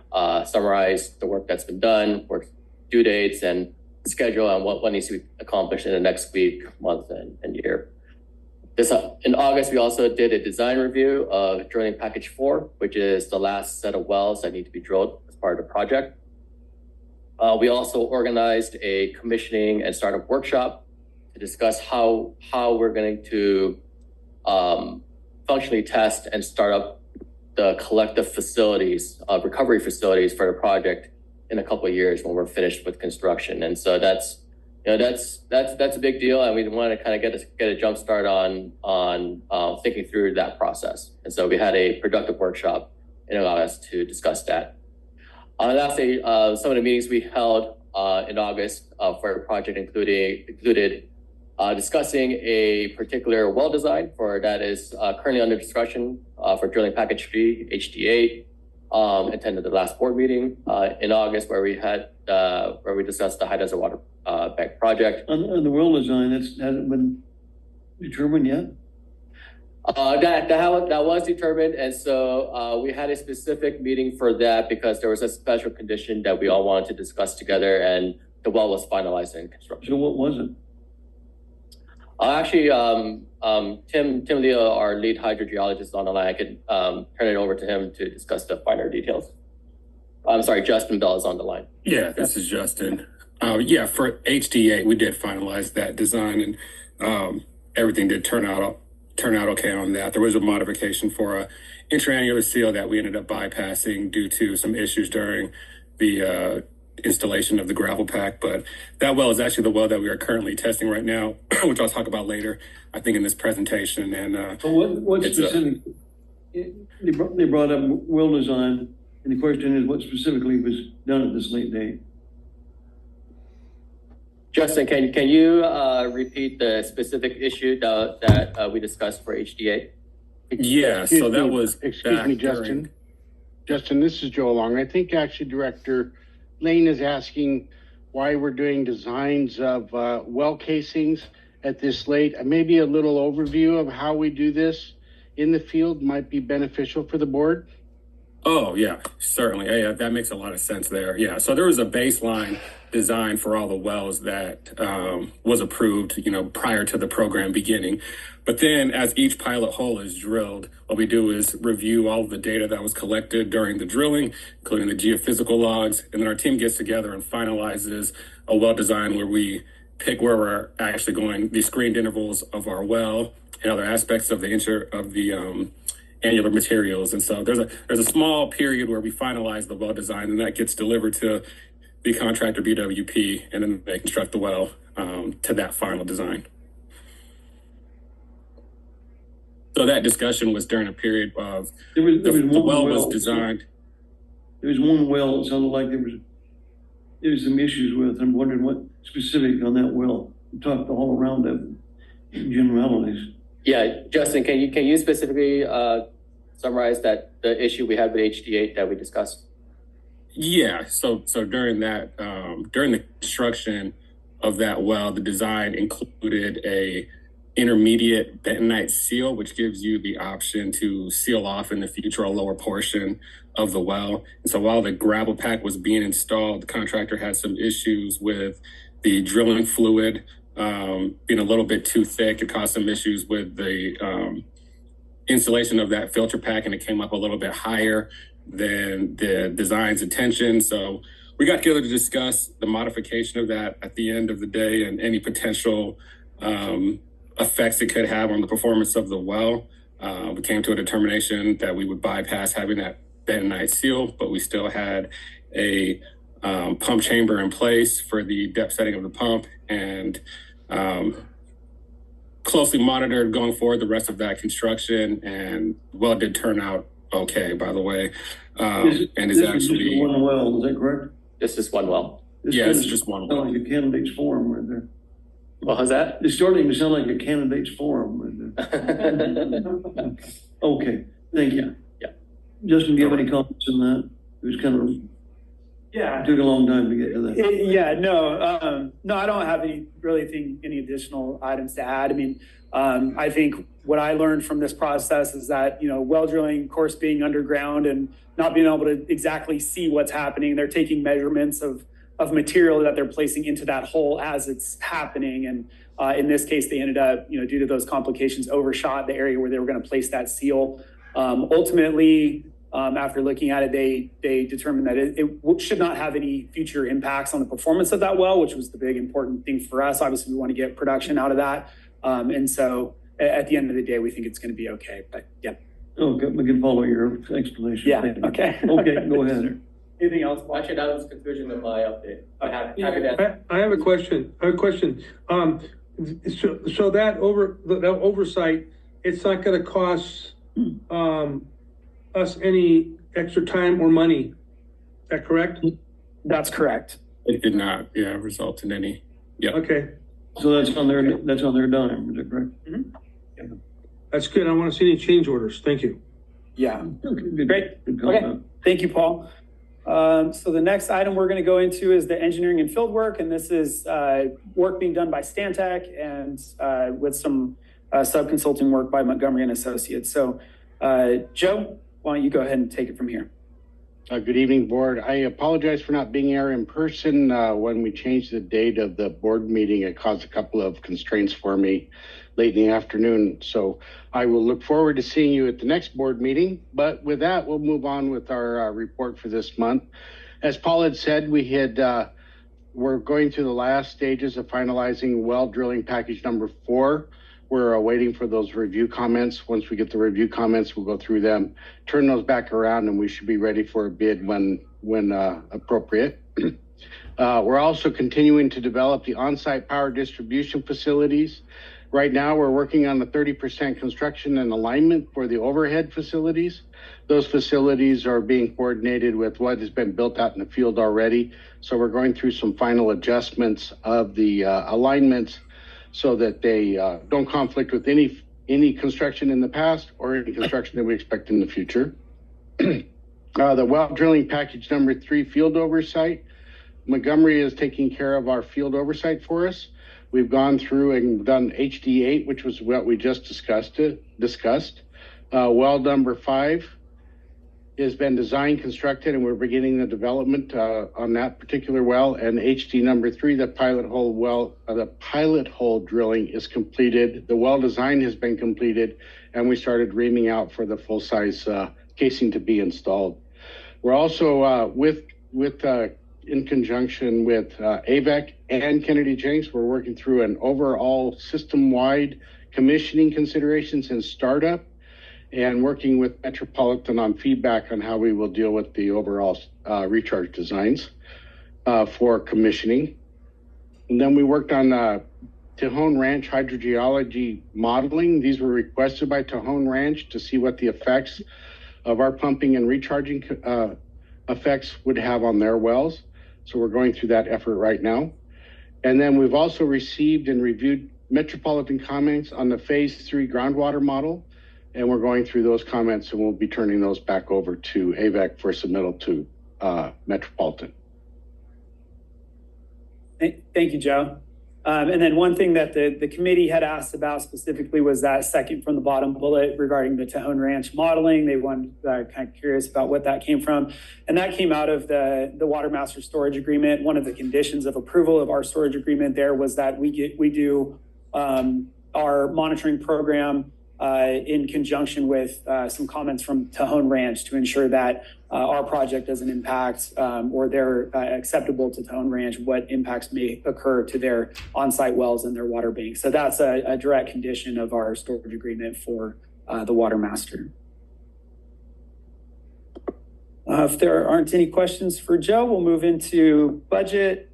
[SPEAKER 13] summarize the work that's been done, work due dates, and schedule on what needs to be accomplished in the next week, month, and year. In August, we also did a design review of drilling package 4, which is the last set of wells that need to be drilled as part of the project. We also organized a commissioning and startup workshop to discuss how we're going to functionally test and start up the collective facilities, recovery facilities for the project in a couple of years when we're finished with construction. And so that's, that's a big deal, and we want to kind of get a jump start on thinking through that process. And so we had a productive workshop in August to discuss that. Lastly, some of the meetings we held in August for the project included discussing a particular well design for that is currently under discussion for drilling package 3 HD8. Attended the last board meeting in August where we discussed the high desert water bank project.
[SPEAKER 3] On the well design, hasn't been determined yet?
[SPEAKER 13] That was determined, and so we had a specific meeting for that because there was a special condition that we all wanted to discuss together, and the well was finalized in construction.
[SPEAKER 3] So what was it?
[SPEAKER 13] Actually, Tim Leo, our lead hydrogeologist, is on the line. I could turn it over to him to discuss the finer details. I'm sorry, Justin Bell is on the line.
[SPEAKER 6] Yeah, this is Justin. Yeah, for HD8, we did finalize that design, and everything did turn out okay on that. There was a modification for a intraannular seal that we ended up bypassing due to some issues during the installation of the gravel pack, but that well is actually the well that we are currently testing right now, which I'll talk about later, I think, in this presentation. And
[SPEAKER 3] so what specific? They brought up well design, and the question is, what specifically was done at this late date?
[SPEAKER 13] Justin, can you repeat the specific issue that we discussed for HD8?
[SPEAKER 6] Yeah, so that was
[SPEAKER 14] excuse me, Justin. Justin, this is Joe Long. I think actually Director Lane is asking why we're doing designs of well casings at this late. Maybe a little overview of how we do this in the field might be beneficial for the board.
[SPEAKER 6] Oh, yeah, certainly. Yeah, that makes a lot of sense there. Yeah, so there was a baseline design for all the wells that was approved, prior to the program beginning. But then as each pilot hole is drilled, what we do is review all of the data that was collected during the drilling, including the geophysical logs. And then our team gets together and finalizes a well design where we pick where we're actually going, the screened intervals of our well and other aspects of the annular materials. And so there's a small period where we finalize the well design, and that gets delivered to the contractor BWP, and then they construct the well to that final design. So that discussion was during a period of the well was designed.
[SPEAKER 3] There was one well that sounded like there was some issues with. I'm wondering what specific on that well. We talked all around it in generalities.
[SPEAKER 13] Yeah, Justin, can you specifically summarize the issue we had with HD8 that we discussed?
[SPEAKER 6] Yeah, so during that during the construction of that well, the design included a intermediate bentonite seal, which gives you the option to seal off in the future a lower portion of the well. And so while the gravel pack was being installed, the contractor had some issues with the drilling fluid being a little bit too thick. It caused some issues with the installation of that filter pack, and it came up a little bit higher than the design's intention. So we got together to discuss the modification of that at the end of the day and any potential effects it could have on the performance of the well. We came to a determination that we would bypass having that bentonite seal, but we still had a pump chamber in place for the depth setting of the pump, and closely monitored going forward the rest of that construction, and well did turn out okay, by the way. And is actually
[SPEAKER 3] just one well, is that correct?
[SPEAKER 13] This is one well.
[SPEAKER 6] It's just one well.
[SPEAKER 3] Like a candidate's forum right there.
[SPEAKER 13] What was that?
[SPEAKER 3] It's starting to sound like a candidate's forum right there. Okay, thank you.
[SPEAKER 13] Yeah.
[SPEAKER 3] Justin, do you have any comments on that? It was kind of,
[SPEAKER 11] Yeah.
[SPEAKER 3] it took a long time to get to that.
[SPEAKER 11] No, I don't have any additional items to add. I mean, I think what I learned from this process is that, well drilling, of course, being underground and not being able to exactly see what's happening, they're taking measurements of material that they're placing into that hole as it's happening. And in this case, they ended up, due to those complications, overshot the area where they were going to place that seal. Ultimately, after looking at it, they determined that it should not have any future impacts on the performance of that well, which was the big important thing for us. Obviously, we want to get production out of that. And so at the end of the day, we think it's going to be okay. But yeah.
[SPEAKER 3] Okay, we can follow your explanation.
[SPEAKER 11] Yeah, okay.
[SPEAKER 3] Okay, go ahead.
[SPEAKER 11] Anything else, Paul?
[SPEAKER 13] Actually, that was the conclusion of my update. Happy to.
[SPEAKER 7] I have a question. So that oversight, it's not gonna cost, us any extra time or money. Is that correct?
[SPEAKER 11] That's correct.
[SPEAKER 6] It did not, result in any. Yeah.
[SPEAKER 7] Okay,
[SPEAKER 3] So that's on their dime, is that correct?
[SPEAKER 7] that's good. I want to see any change orders. Thank you.
[SPEAKER 11] Yeah.
[SPEAKER 3] Okay, good.
[SPEAKER 11] Great.
[SPEAKER 3] Good
[SPEAKER 11] Okay.
[SPEAKER 3] comment.
[SPEAKER 11] Thank you, Paul. So the next item we're going to go into is the engineering and field work, and this is work being done by Stantec and with some sub-consulting work by Montgomery and Associates. So Joe, why don't you go ahead and take it from here?
[SPEAKER 14] Good evening, board. I apologize for not being here in person. When we changed the date of the board meeting, it caused a couple of constraints for me late in the afternoon. So I will look forward to seeing you at the next board meeting. But with that, we'll move on with our report for this month. As Paul had said, we're going through the last stages of finalizing well drilling package number 4. We're waiting for those review comments. Once we get the review comments, we'll go through them, turn those back around, and we should be ready for a bid when appropriate. We're also continuing to develop the on-site power distribution facilities. Right now, we're working on the 30% construction and alignment for the overhead facilities. Those facilities are being coordinated with what has been built out in the field already. So we're going through some final adjustments of the alignments so that they don't conflict with any construction in the past or any construction that we expect in the future. The well drilling package number 3 field oversight. Montgomery is taking care of our field oversight for us. We've gone through and done HD8, which was what we just discussed. Well number 5 has been designed, constructed, and we're beginning the development on that particular well. And HD number 3, the pilot hole drilling is completed. The well design has been completed, and we started reaming out for the full size casing to be installed. We're also in conjunction with Avek and Kennedy Jenks, we're working through an overall system-wide commissioning considerations and startup, and working with Metropolitan on feedback on how we will deal with the overall recharge designs for commissioning. And then we worked on Tejon Ranch hydrogeology modeling. These were requested by Tejon Ranch to see what the effects of our pumping and recharging effects would have on their wells. So we're going through that effort right now. And then we've also received and reviewed Metropolitan comments on the phase 3 groundwater model. And we're going through those comments, and we'll be turning those back over to Avek for submittal to Metropolitan.
[SPEAKER 11] Thank you, Joe. And then one thing that the committee had asked about specifically was that second from the bottom bullet regarding the Tejon Ranch modeling. They wanted kind of curious about what that came from. And that came out of the Water Master Storage Agreement. One of the conditions of approval of our storage agreement there was that we do our monitoring program in conjunction with some comments from Tejon Ranch to ensure that our project doesn't impact or they're acceptable to Tejon Ranch, what impacts may occur to their on-site wells and their water banks. So that's a direct condition of our storage agreement for the Water Master. If there aren't any questions for Joe, we'll move into budget.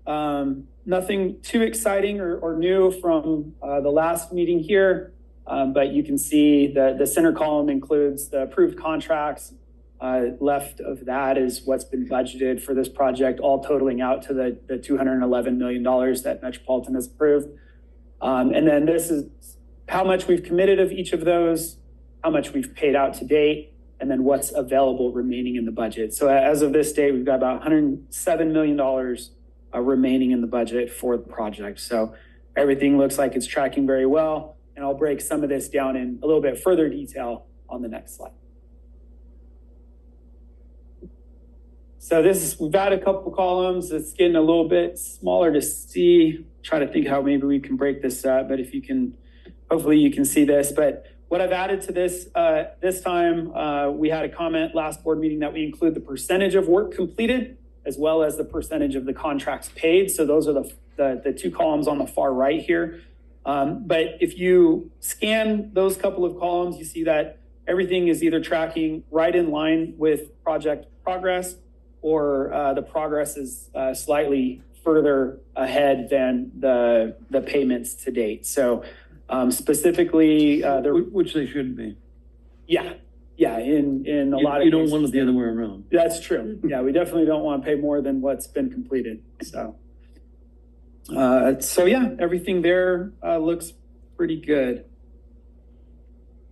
[SPEAKER 11] Nothing too exciting or new from the last meeting here. But you can see the center column includes the approved contracts. Left of that is what's been budgeted for this project, all totaling out to the $211 million that Metropolitan has approved. And then this is how much we've committed of each of those, how much we've paid out to date, and then what's available remaining in the budget. So as of this date, we've got about $107 million remaining in the budget for the project. So everything looks like it's tracking very well. And I'll break some of this down in a little bit further detail on the next slide. So we've got a couple columns. It's getting a little bit smaller to see. Try to think how maybe we can break this up, but if you can, hopefully you can see this. But what I've added to this this time, we had a comment last board meeting that we include the percentage of work completed as well as the percentage of the contracts paid. So those are the two columns on the far right here. But if you scan those couple of columns, you see that everything is either tracking right in line with project progress or the progress is slightly further ahead than the payments to date. So specifically,
[SPEAKER 3] Which they should be.
[SPEAKER 11] yeah, in a lot of
[SPEAKER 3] You don't
[SPEAKER 11] cases,
[SPEAKER 3] want it the other way around.
[SPEAKER 11] that's true. Yeah, we definitely don't want to pay more than what's been completed. So yeah, everything there looks pretty good.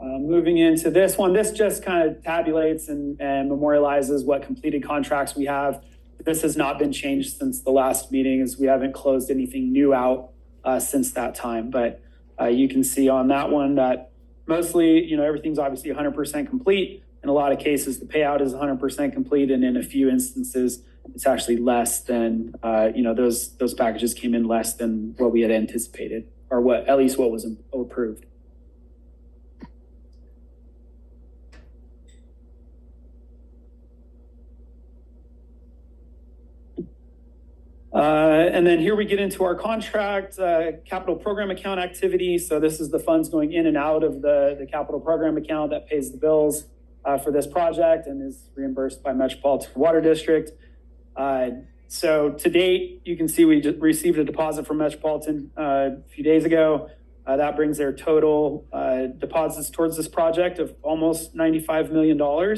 [SPEAKER 11] Moving into this one, this just kind of tabulates and memorializes what completed contracts we have. This has not been changed since the last meeting, as we haven't closed anything new out since that time. But you can see on that one that mostly, everything's obviously 100% complete. In a lot of cases, the payout is 100% complete, and in a few instances, it's actually less than, those packages came in less than what we had anticipated, or at least what was approved. And then here we get into our contract, capital program account activity. So this is the funds going in and out of the capital program account that pays the bills for this project and is reimbursed by Metropolitan Water District. So to date, you can see we just received a deposit from Metropolitan a few days ago. That brings their total deposits towards this project of almost $95 million.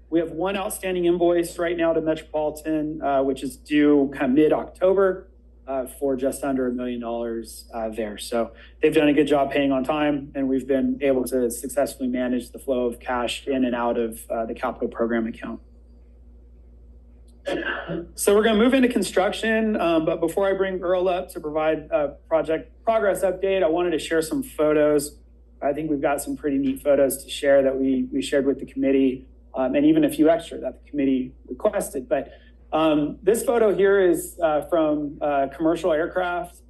[SPEAKER 11] We have one outstanding invoice right now to Metropolitan, which is due kind of mid-October for just under $1 million there. So they've done a good job paying on time, and we've been able to successfully manage the flow of cash in and out of the capital program account. So we're going to move into construction, but before I bring Earl up to provide a project progress update, I wanted to share some photos. I think we've got some pretty neat photos to share that we shared with the committee. And even a few extra that the committee requested. But this photo here is from commercial aircraft.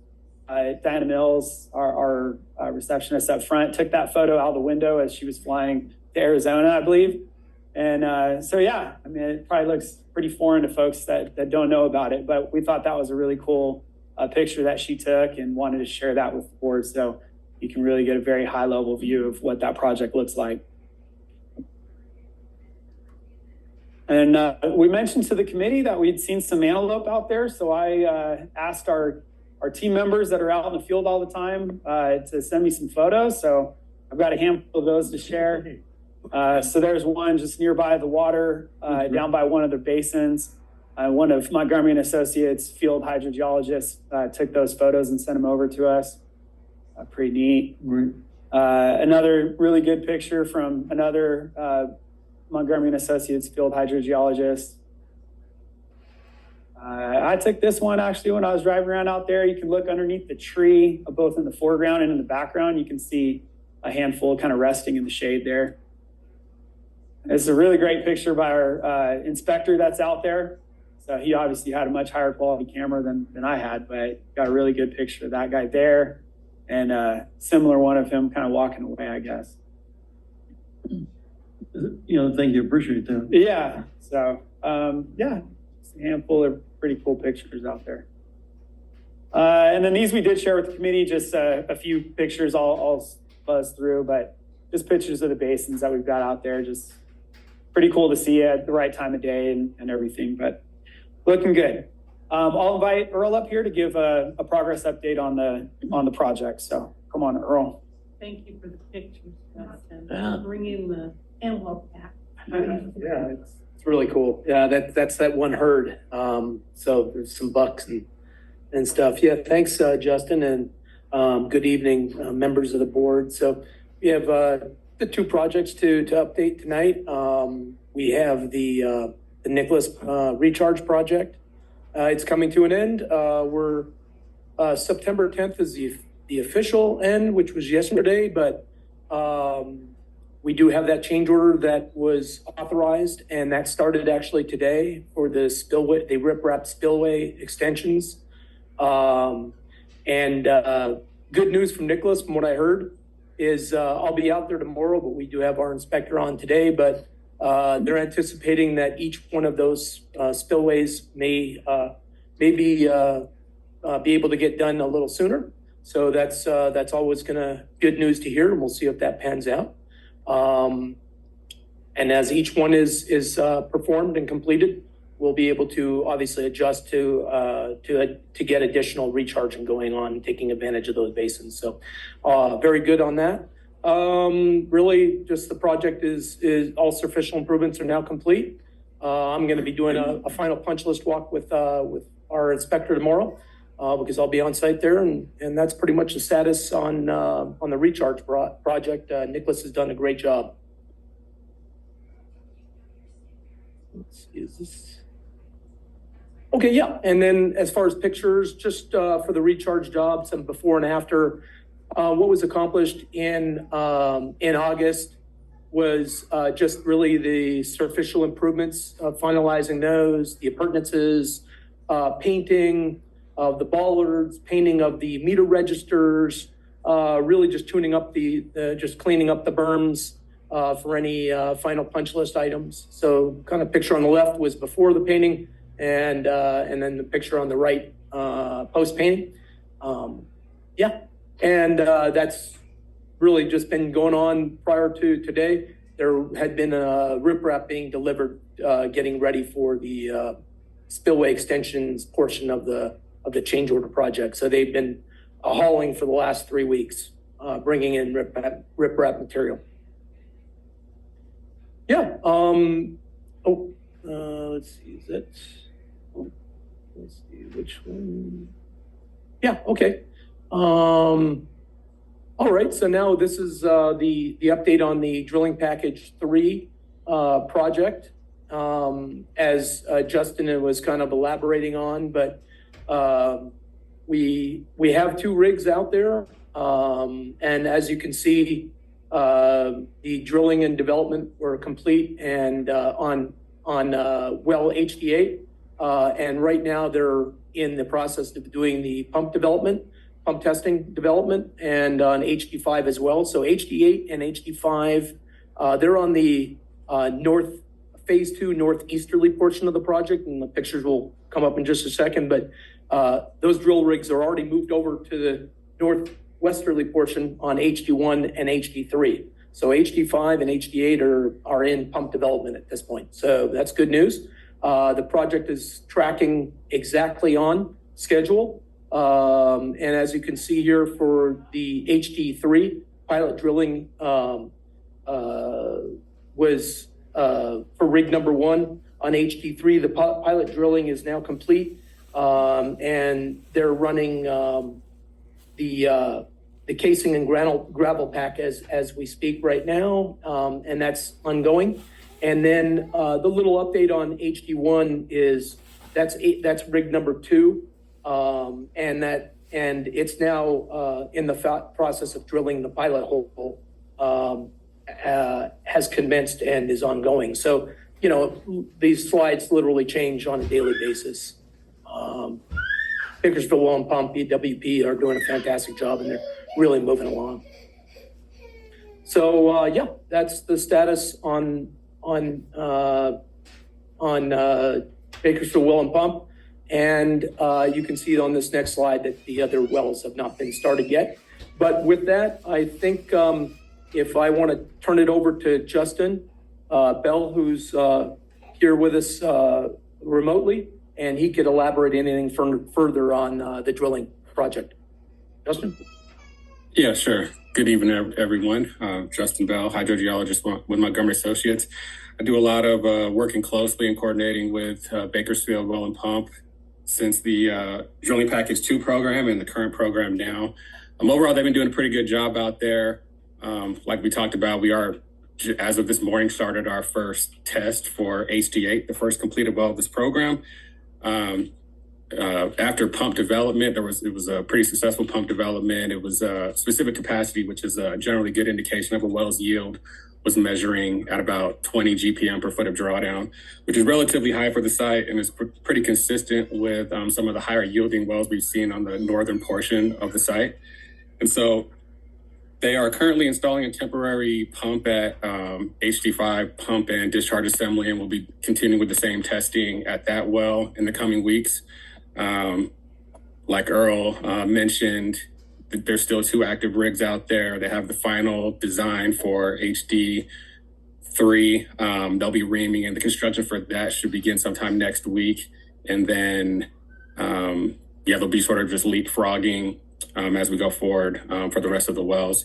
[SPEAKER 11] Diana Mills, our receptionist up front, took that photo out the window as she was flying to Arizona, I believe. And so, yeah, I mean, it probably looks pretty foreign to folks that don't know about it. But we thought that was a really cool picture that she took and wanted to share that with the board. So you can really get a very high level view of what that project looks like. And we mentioned to the committee that we'd seen some antelope out there. So I asked our team members that are out in the field all the time to send me some photos. So I've got a handful of those to share. So there's one just nearby the water, down by one of the basins. One of Montgomery and Associates field hydrogeologists took those photos and sent them over to us. Pretty neat. Another really good picture from another Montgomery and Associates field hydrogeologist. I took this one actually when I was driving around out there. You can look underneath the tree, both in the foreground and in the background. You can see a handful kind of resting in the shade there. It's a really great picture by our inspector that's out there. So he obviously had a much higher quality camera than I had, but got a really good picture of that guy there, and a similar one of him kind of walking away, I guess.
[SPEAKER 3] Thank you. Appreciate that.
[SPEAKER 11] Yeah. So, yeah, just a handful of pretty cool pictures out there. And then these we did share with the committee, just a few pictures I'll buzz through, but just pictures of the basins that we've got out there. Just pretty cool to see at the right time of day and everything, but looking good. I'll invite Earl up here to give a progress update on the project. So come on, Earl.
[SPEAKER 1] Thank you for the pictures, Justin. I'll bring in the envelope back.
[SPEAKER 15] Yeah, it's really cool. Yeah, that's that one herd. So there's some bucks and stuff. Yeah, thanks, Justin, and good evening, members of the board. So we have the two projects to update tonight. We have the Nicholas Recharge Project. It's coming to an end. We're September 10th is the official end, which was yesterday, but we do have that change order that was authorized, and that started actually today for the spillway, the riprap spillway extensions. And good news from Nicholas, from what I heard, is I'll be out there tomorrow, but we do have our inspector on today, but they're anticipating that each one of those spillways may be able to get done a little sooner. So that's always good news to hear, and we'll see if that pans out. And as each one is performed and completed, we'll be able to obviously adjust to get additional recharging going on, taking advantage of those basins. So very good on that. Really just the project is all superficial improvements are now complete. I'm going to be doing a final punch list walk with our inspector tomorrow because I'll be on site there, and that's pretty much the status on the recharge project. Nicholas has done a great job. Let's see, is this? Okay, yeah. And then as far as pictures, just for the recharge job, some before and after, what was accomplished in August was just really the superficial improvements, finalizing those, the appurtenances, painting of the bollards, painting of the meter registers, really just tuning up just cleaning up the berms for any final punch list items. So kind of picture on the left was before the painting, and then the picture on the right post painting. Yeah, and that's really just been going on prior to today. There had been a riprap being delivered, getting ready for the spillway extensions portion of the change order project. So they've been hauling for the last 3 weeks, bringing in riprap material. Yeah. Let's see. Is it? Let's see which one. Yeah. Okay. All right. So now this is the update on the drilling package 3 project, as Justin was kind of elaborating on, but we have 2 rigs out there, and as you can see, the drilling and development were complete and on well HD8, and right now they're in the process of doing the pump testing development, and on HD5 as well. So HD8 and HD5, they're on the phase 2 northeasterly portion of the project, and the pictures will come up in just a second, but those drill rigs are already moved over to the northwesterly portion on HD1 and HD3. So HD5 and HD8 are in pump development at this point. So that's good news. The project is tracking exactly on schedule. And as you can see here for the HD3, pilot drilling was for rig number 1 on HD3. The pilot drilling is now complete, and they're running the casing and gravel pack as we speak right now, and that's ongoing. And then the little update on HD1 is that's rig number 2. And it's now in the process of drilling the pilot hole, has commenced and is ongoing. So, you know, these slides literally change on a daily basis. Bakersfield Well and Pump, BWP are doing a fantastic job, and they're really moving along. So yeah, that's the status on Bakersfield Well and Pump. And you can see on this next slide that the other wells have not been started yet. But with that, I think if I want to turn it over to Justin Bell, who's here with us remotely, and he could elaborate anything further on the drilling project. Justin?
[SPEAKER 6] Yeah, sure. Good evening, everyone. Justin Bell, hydrogeologist with Montgomery Associates. I do a lot of working closely and coordinating with Bakersfield Well and Pump since the drilling package 2 program and the current program now. Overall, they've been doing a pretty good job out there. Like we talked about, we are, as of this morning, started our first test for HD8, the first completed well of this program. After pump development, it was a pretty successful pump development. It was specific capacity, which is a generally good indication of a well's yield, was measuring at about 20 GPM per foot of drawdown, which is relatively high for the site and is pretty consistent with some of the higher yielding wells we've seen on the northern portion of the site. And so they are currently installing a temporary pump at HD5 pump and discharge assembly, and we'll be continuing with the same testing at that well in the coming weeks. Like Earl mentioned, there's still 2 active rigs out there. They have the final design for HD3 3, they'll be reaming, and the construction for that should begin sometime next week. And then, they'll be sort of just leapfrogging as we go forward for the rest of the wells.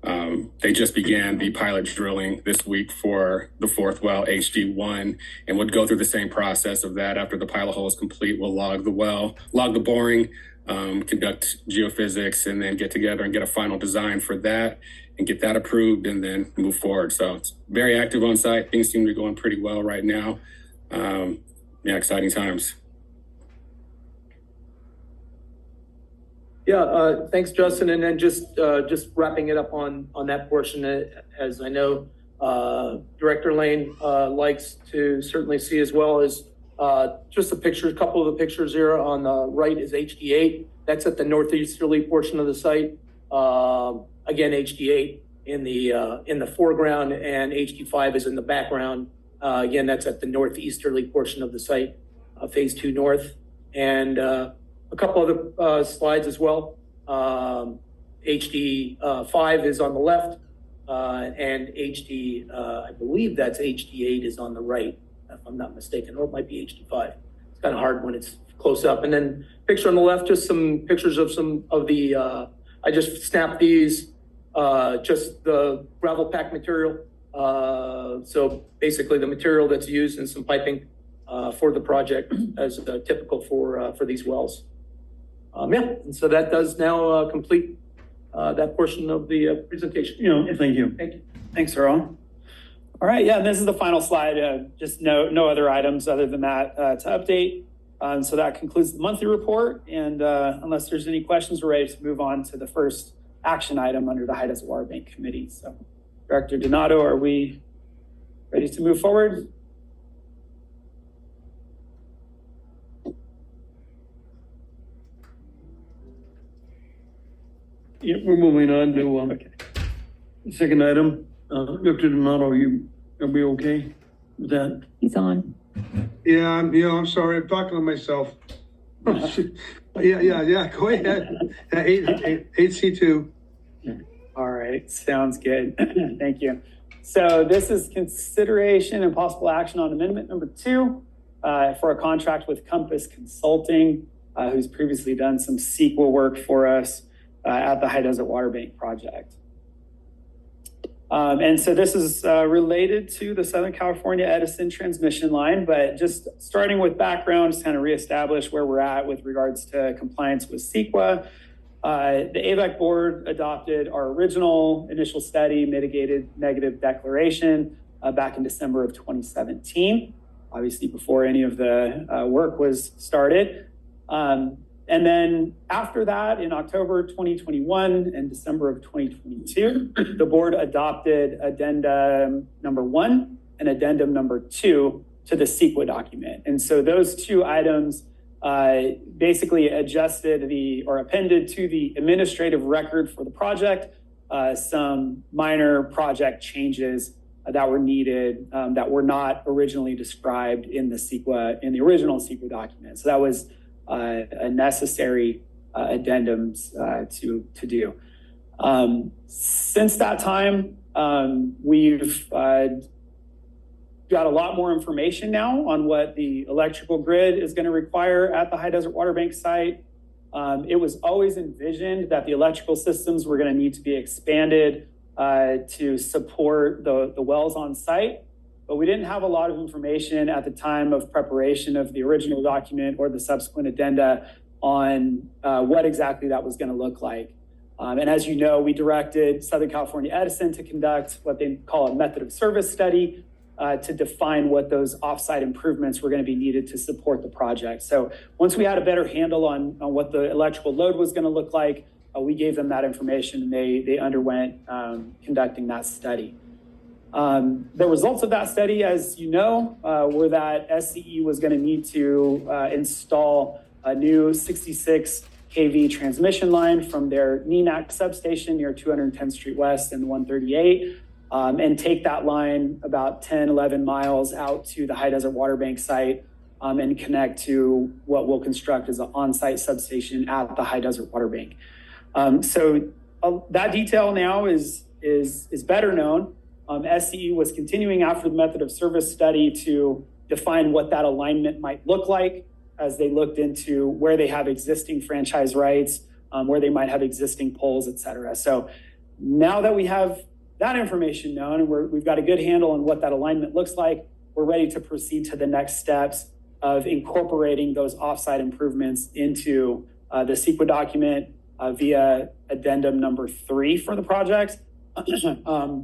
[SPEAKER 6] They just began the pilot drilling this week for the 4th well, HD1, and would go through the same process of that. After the pilot hole is complete, we'll log the well, log the boring, conduct geophysics, and then get together and get a final design for that and get that approved and then move forward. So it's very active on site. Things seem to be going pretty well right now. Exciting times.
[SPEAKER 15] Yeah, thanks, Justin. And then just wrapping it up on that portion, as I know Director Lane likes to certainly see as well, is just a couple of the pictures here. On the right is HD8. That's at the northeasterly portion of the site. Again, HD8 in the foreground, and HD5 is in the background. Again, that's at the northeasterly portion of the site, phase 2 north. And a couple other slides as well. HD5 is on the left, and I believe that's HD8 is on the right, if I'm not mistaken, or it might be HD5. It's kind of hard when it's close up. And then picture on the left, just some pictures of some of the, I just snapped these, just the gravel pack material. So basically the material that's used in some piping for the project as typical for these wells. And so that does now complete that portion of the presentation.
[SPEAKER 3] Thank you.
[SPEAKER 15] Thank you.
[SPEAKER 11] Thanks, Earl. All right, this is the final slide. Just no other items other than that to update. So that concludes the monthly report. And unless there's any questions, we're ready to move on to the first action item under the High Desert Water Bank Committee. So Director Donato, are we ready to move forward?
[SPEAKER 3] Yeah, we're moving on to the second item. Dr. Donato, are we okay with that?
[SPEAKER 2] He's on.
[SPEAKER 7] Yeah, I'm sorry. I'm talking to myself. Yeah. Go ahead. 8C2.
[SPEAKER 11] All right, sounds good. Thank you. So this is consideration and possible action on amendment number 2 for a contract with Compass Consulting, who's previously done some SQL work for us at the High Desert Water Bank project. And so this is related to the Southern California Edison transmission line, but just starting with background, just kind of reestablish where we're at with regards to compliance with CEQA. The Avek board adopted our original initial study mitigated negative declaration back in December of 2017, obviously before any of the work was started. And then after that, in October 2021 and December of 2022, the board adopted addendum number 1 and addendum number 2 to the CEQA document. And so those 2 items basically adjusted or appended to the administrative record for the project some minor project changes that were needed that were not originally described in the original CEQA document. So that was a necessary addendums to do. Since that time, we've got a lot more information now on what the electrical grid is going to require at the High Desert Water Bank site. It was always envisioned that the electrical systems were going to need to be expanded to support the wells on site. But we didn't have a lot of information at the time of preparation of the original document or the subsequent addenda on what exactly that was going to look like. And as you know, we directed Southern California Edison to conduct what they call a method of service study to define what those offsite improvements were going to be needed to support the project. So once we had a better handle on what the electrical load was going to look like, we gave them that information and they underwent conducting that study. The results of that study, as you know, were that SCE was going to need to install a new 66 kV transmission line from their NENAC substation near 210th Street West and 138, and take that line about 10, 11 miles out to the High Desert Water Bank site and connect to what we'll construct as an on-site substation at the High Desert Water Bank. So that detail now is better known. SCE was continuing after the method of service study to define what that alignment might look like as they looked into where they have existing franchise rights, where they might have existing poles, et cetera. So now that we have that information known and we've got a good handle on what that alignment looks like, we're ready to proceed to the next steps of incorporating those offsite improvements into the CEQA document via addendum number 3 for the project,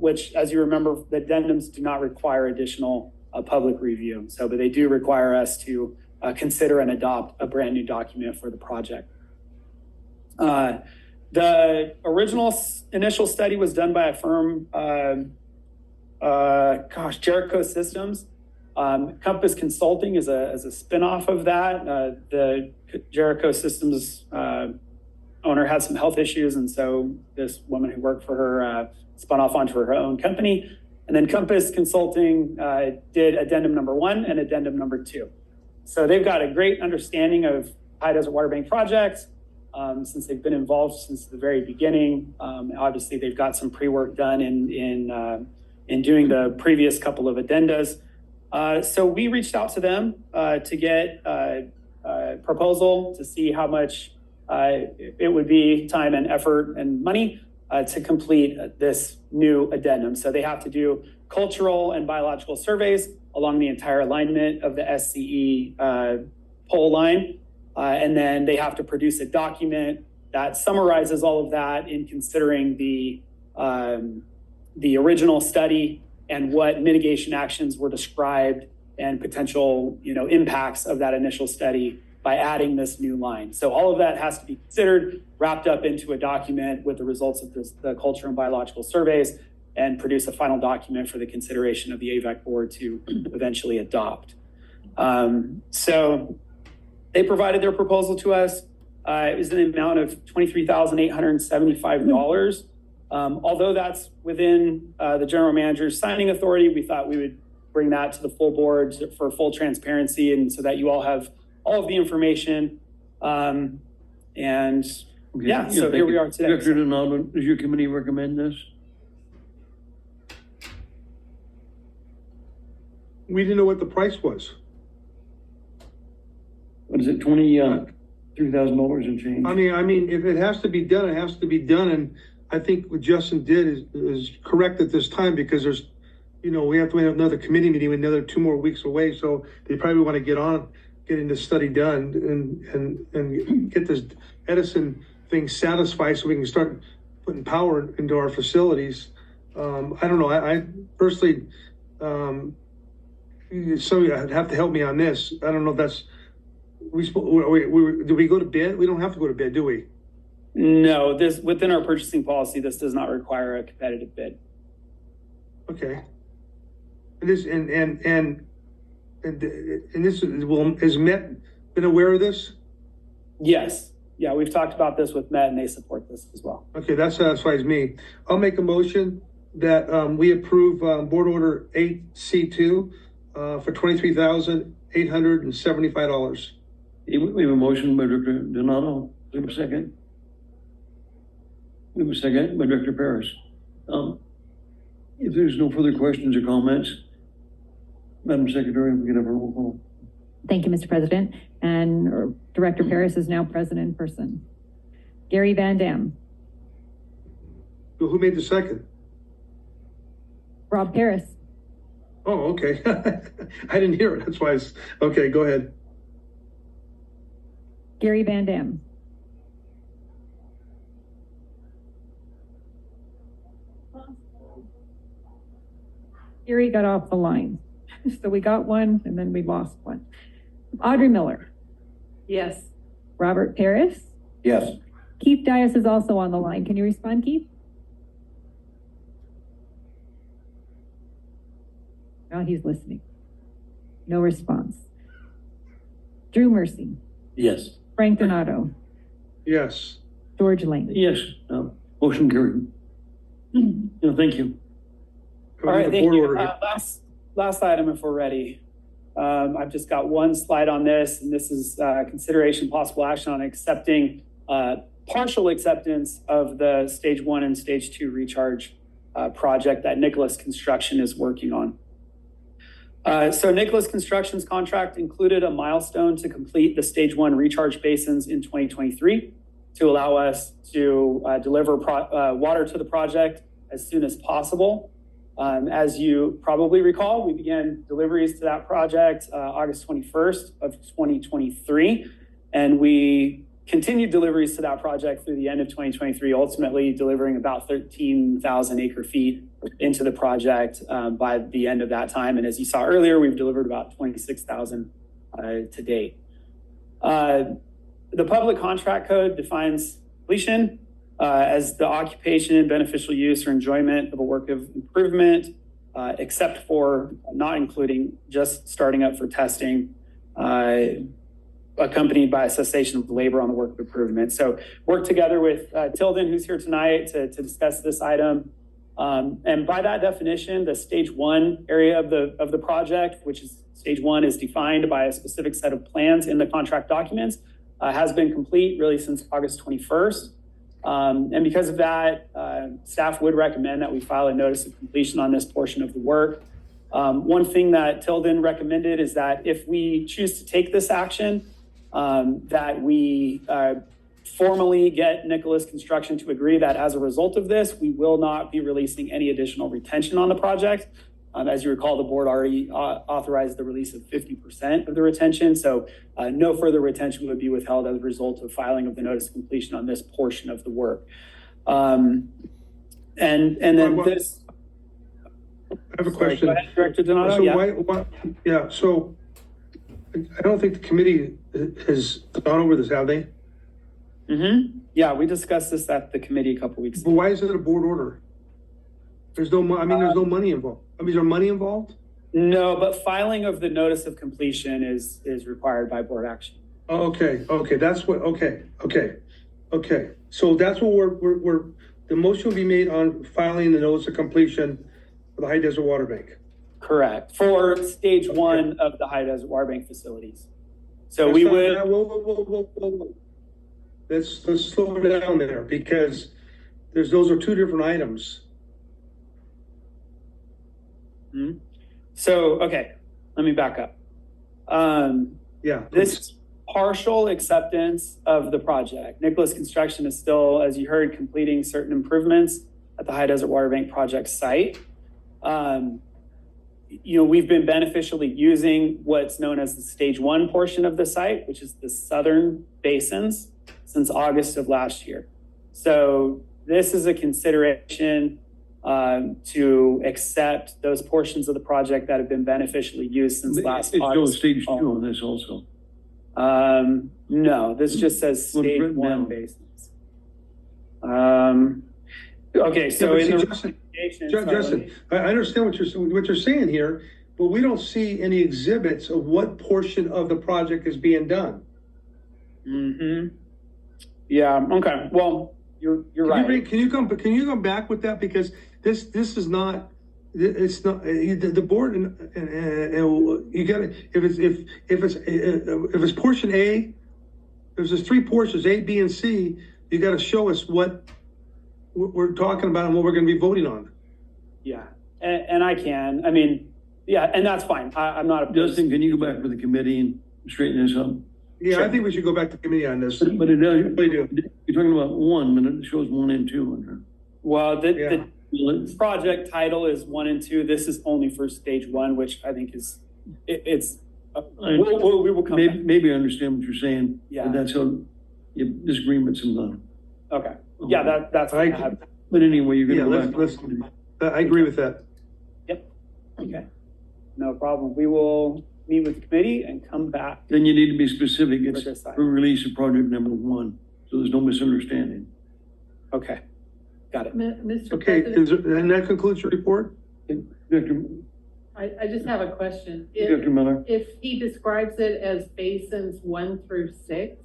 [SPEAKER 11] which, as you remember, the addendums do not require additional public review. So, but they do require us to consider and adopt a brand new document for the project. The original initial study was done by a firm, Jericho Systems. Compass Consulting is a spinoff of that. The Jericho Systems owner had some health issues, and so this woman who worked for her spun off onto her own company. And then Compass Consulting did addendum number 1 and addendum number 2. So they've got a great understanding of high desert water bank projects since they've been involved since the very beginning. Obviously, they've got some pre-work done in doing the previous couple of addendas. So we reached out to them to get a proposal to see how much it would be time and effort and money to complete this new addendum. So they have to do cultural and biological surveys along the entire alignment of the SCE pole line. And then they have to produce a document that summarizes all of that in considering the original study and what mitigation actions were described and potential, impacts of that initial study by adding this new line. So all of that has to be considered, wrapped up into a document with the results of the culture and biological surveys, and produce a final document for the consideration of the AVEC board to eventually adopt. So they provided their proposal to us. It was in the amount of $23,875. Although that's within the general manager's signing authority, we thought we would bring that to the full board for full transparency and so that you all have all of the information. So here we are today.
[SPEAKER 3] Director Donato, does your committee recommend this?
[SPEAKER 7] We didn't know what the price was.
[SPEAKER 3] What is it, $23,000 and change?
[SPEAKER 7] I mean, if it has to be done, it has to be done. And I think what Justin did is correct at this time because there's, we have to have another committee meeting, another 2 more weeks away. So they probably want to getting this study done and get this Edison thing satisfied so we can start putting power into our facilities. I don't know. I personally, somebody have to help me on this. I don't know if that's, do we go to bid? We don't have to go to bid, do we?
[SPEAKER 11] No, within our purchasing policy, this does not require a competitive bid.
[SPEAKER 7] Okay. This has Met been aware of this?
[SPEAKER 11] Yes. Yeah, we've talked about this with Met and they support this as well.
[SPEAKER 7] Okay, that satisfies me. I'll make a motion that we approve board order 8C2 for $23,875.
[SPEAKER 3] We have a motion by Director Donato. Do we have a second? We have a second by Director Paris. If there's no further questions or comments, Madam Secretary, we can have a roll call.
[SPEAKER 2] Thank you, Mr. President. And Director Paris is now present in person. Gary Van Dam.
[SPEAKER 7] Who made the second?
[SPEAKER 2] Rob Paris.
[SPEAKER 7] Oh, okay. I didn't hear it. That's why okay, go ahead.
[SPEAKER 2] Gary Van Dam. Gary got off the line. So we got one and then we lost one. Audrey Miller.
[SPEAKER 1] Yes.
[SPEAKER 2] Robert Paris.
[SPEAKER 10] Yes.
[SPEAKER 2] Keith Dias is also on the line. Can you respond, Keith? No, he's listening. No response. Drew Mercy.
[SPEAKER 10] Yes.
[SPEAKER 2] Frank Donato.
[SPEAKER 7] Yes.
[SPEAKER 2] George Lane.
[SPEAKER 3] Yes. Motion carried. Thank you.
[SPEAKER 11] All right, thank you. Last item, if we're ready. I've just got one slide on this, and this is consideration possible action on accepting partial acceptance of the stage 1 and stage 2 recharge project that Nicholas Construction is working on. So Nicholas Construction's contract included a milestone to complete the stage 1 recharge basins in 2023 to allow us to deliver water to the project as soon as possible. As you probably recall, we began deliveries to that project August 21st of 2023, and we continued deliveries to that project through the end of 2023, ultimately delivering about 13,000 acre feet into the project by the end of that time. And as you saw earlier, we've delivered about 26,000 to date. The public contract code defines completion as the occupation, beneficial use, or enjoyment of a work of improvement, except for not including just starting up for testing, accompanied by a cessation of labor on the work of improvement. So work together with Tilden, who's here tonight, to discuss this item. And by that definition, the stage 1 area of the project, which is stage 1, is defined by a specific set of plans in the contract documents, has been complete really since August 21st. And because of that, staff would recommend that we file a notice of completion on this portion of the work. One thing that Tilden recommended is that if we choose to take this action, that we formally get Nicholas Construction to agree that as a result of this, we will not be releasing any additional retention on the project. As you recall, the board already authorized the release of 50% of the retention. So no further retention would be withheld as a result of filing of the notice of completion on this portion of the work. And then this.
[SPEAKER 7] I have a question.
[SPEAKER 11] Go ahead, Director Donato.
[SPEAKER 7] So so I don't think the committee has gone over this, have they?
[SPEAKER 11] Mm-hmm. Yeah, we discussed this at the committee a couple weeks ago.
[SPEAKER 7] But why is it a board order? There's no money involved. I mean, is there money involved?
[SPEAKER 11] No, but filing of the notice of completion is required by board action.
[SPEAKER 7] Oh, okay, that's what, okay. So that's what we're, the motion will be made on filing the notice of completion for the High Desert Water Bank.
[SPEAKER 11] Correct, for stage 1 of the High Desert Water Bank facilities. So we would.
[SPEAKER 7] Whoa. Let's slow down there, because those are two different items.
[SPEAKER 11] Mm-hmm. So, okay, let me back up. This partial acceptance of the project. Nicholas Construction is still, as you heard, completing certain improvements at the High Desert Water Bank project site. We've been beneficially using what's known as the stage 1 portion of the site, which is the southern basins, since August of last year. So this is a consideration to accept those portions of the project that have been beneficially used since last August.
[SPEAKER 3] It's stage 2 on this also.
[SPEAKER 11] No, this just says stage 1 basins. Okay, so
[SPEAKER 7] Justin, I understand what you're saying here, but we don't see any exhibits of what portion of the project is being done.
[SPEAKER 11] Mm-hmm. Yeah. Okay. Well, you're right.
[SPEAKER 7] Can you come back with that, because this is not. It's not the board, and you got to, if it's portion A, there's 3 portions, A, B, and C. You got to show us what we're talking about and what we're going to be voting on.
[SPEAKER 11] Yeah, and I can. I mean, yeah, and that's fine. I'm not opposed.
[SPEAKER 3] Justin, can you go back with the committee and straighten this up?
[SPEAKER 7] Yeah, sure. I think we should go back to committee on this.
[SPEAKER 3] But it does. You're talking about 1 minute. It shows 1 and 2 on there.
[SPEAKER 11] Well, the project title is 1 and 2. This is only for stage 1, which I think is it's. We will come back.
[SPEAKER 3] Maybe I understand what you're saying.
[SPEAKER 11] Yeah,
[SPEAKER 3] but that's how you have disagreements in the.
[SPEAKER 11] Okay. Yeah, that's.
[SPEAKER 3] But anyway, you're going
[SPEAKER 7] to. I agree with that.
[SPEAKER 11] Yep. Okay. No problem. We will meet with the committee and come back.
[SPEAKER 3] Then you need to be specific. It's for release of project number 1, so there's no misunderstanding.
[SPEAKER 11] Okay. Got it.
[SPEAKER 1] Mr.
[SPEAKER 7] Okay,
[SPEAKER 1] President,
[SPEAKER 7] and that concludes your report?
[SPEAKER 1] I just have a question.
[SPEAKER 3] Dr. Miller?
[SPEAKER 1] If he describes it as basins 1 through 6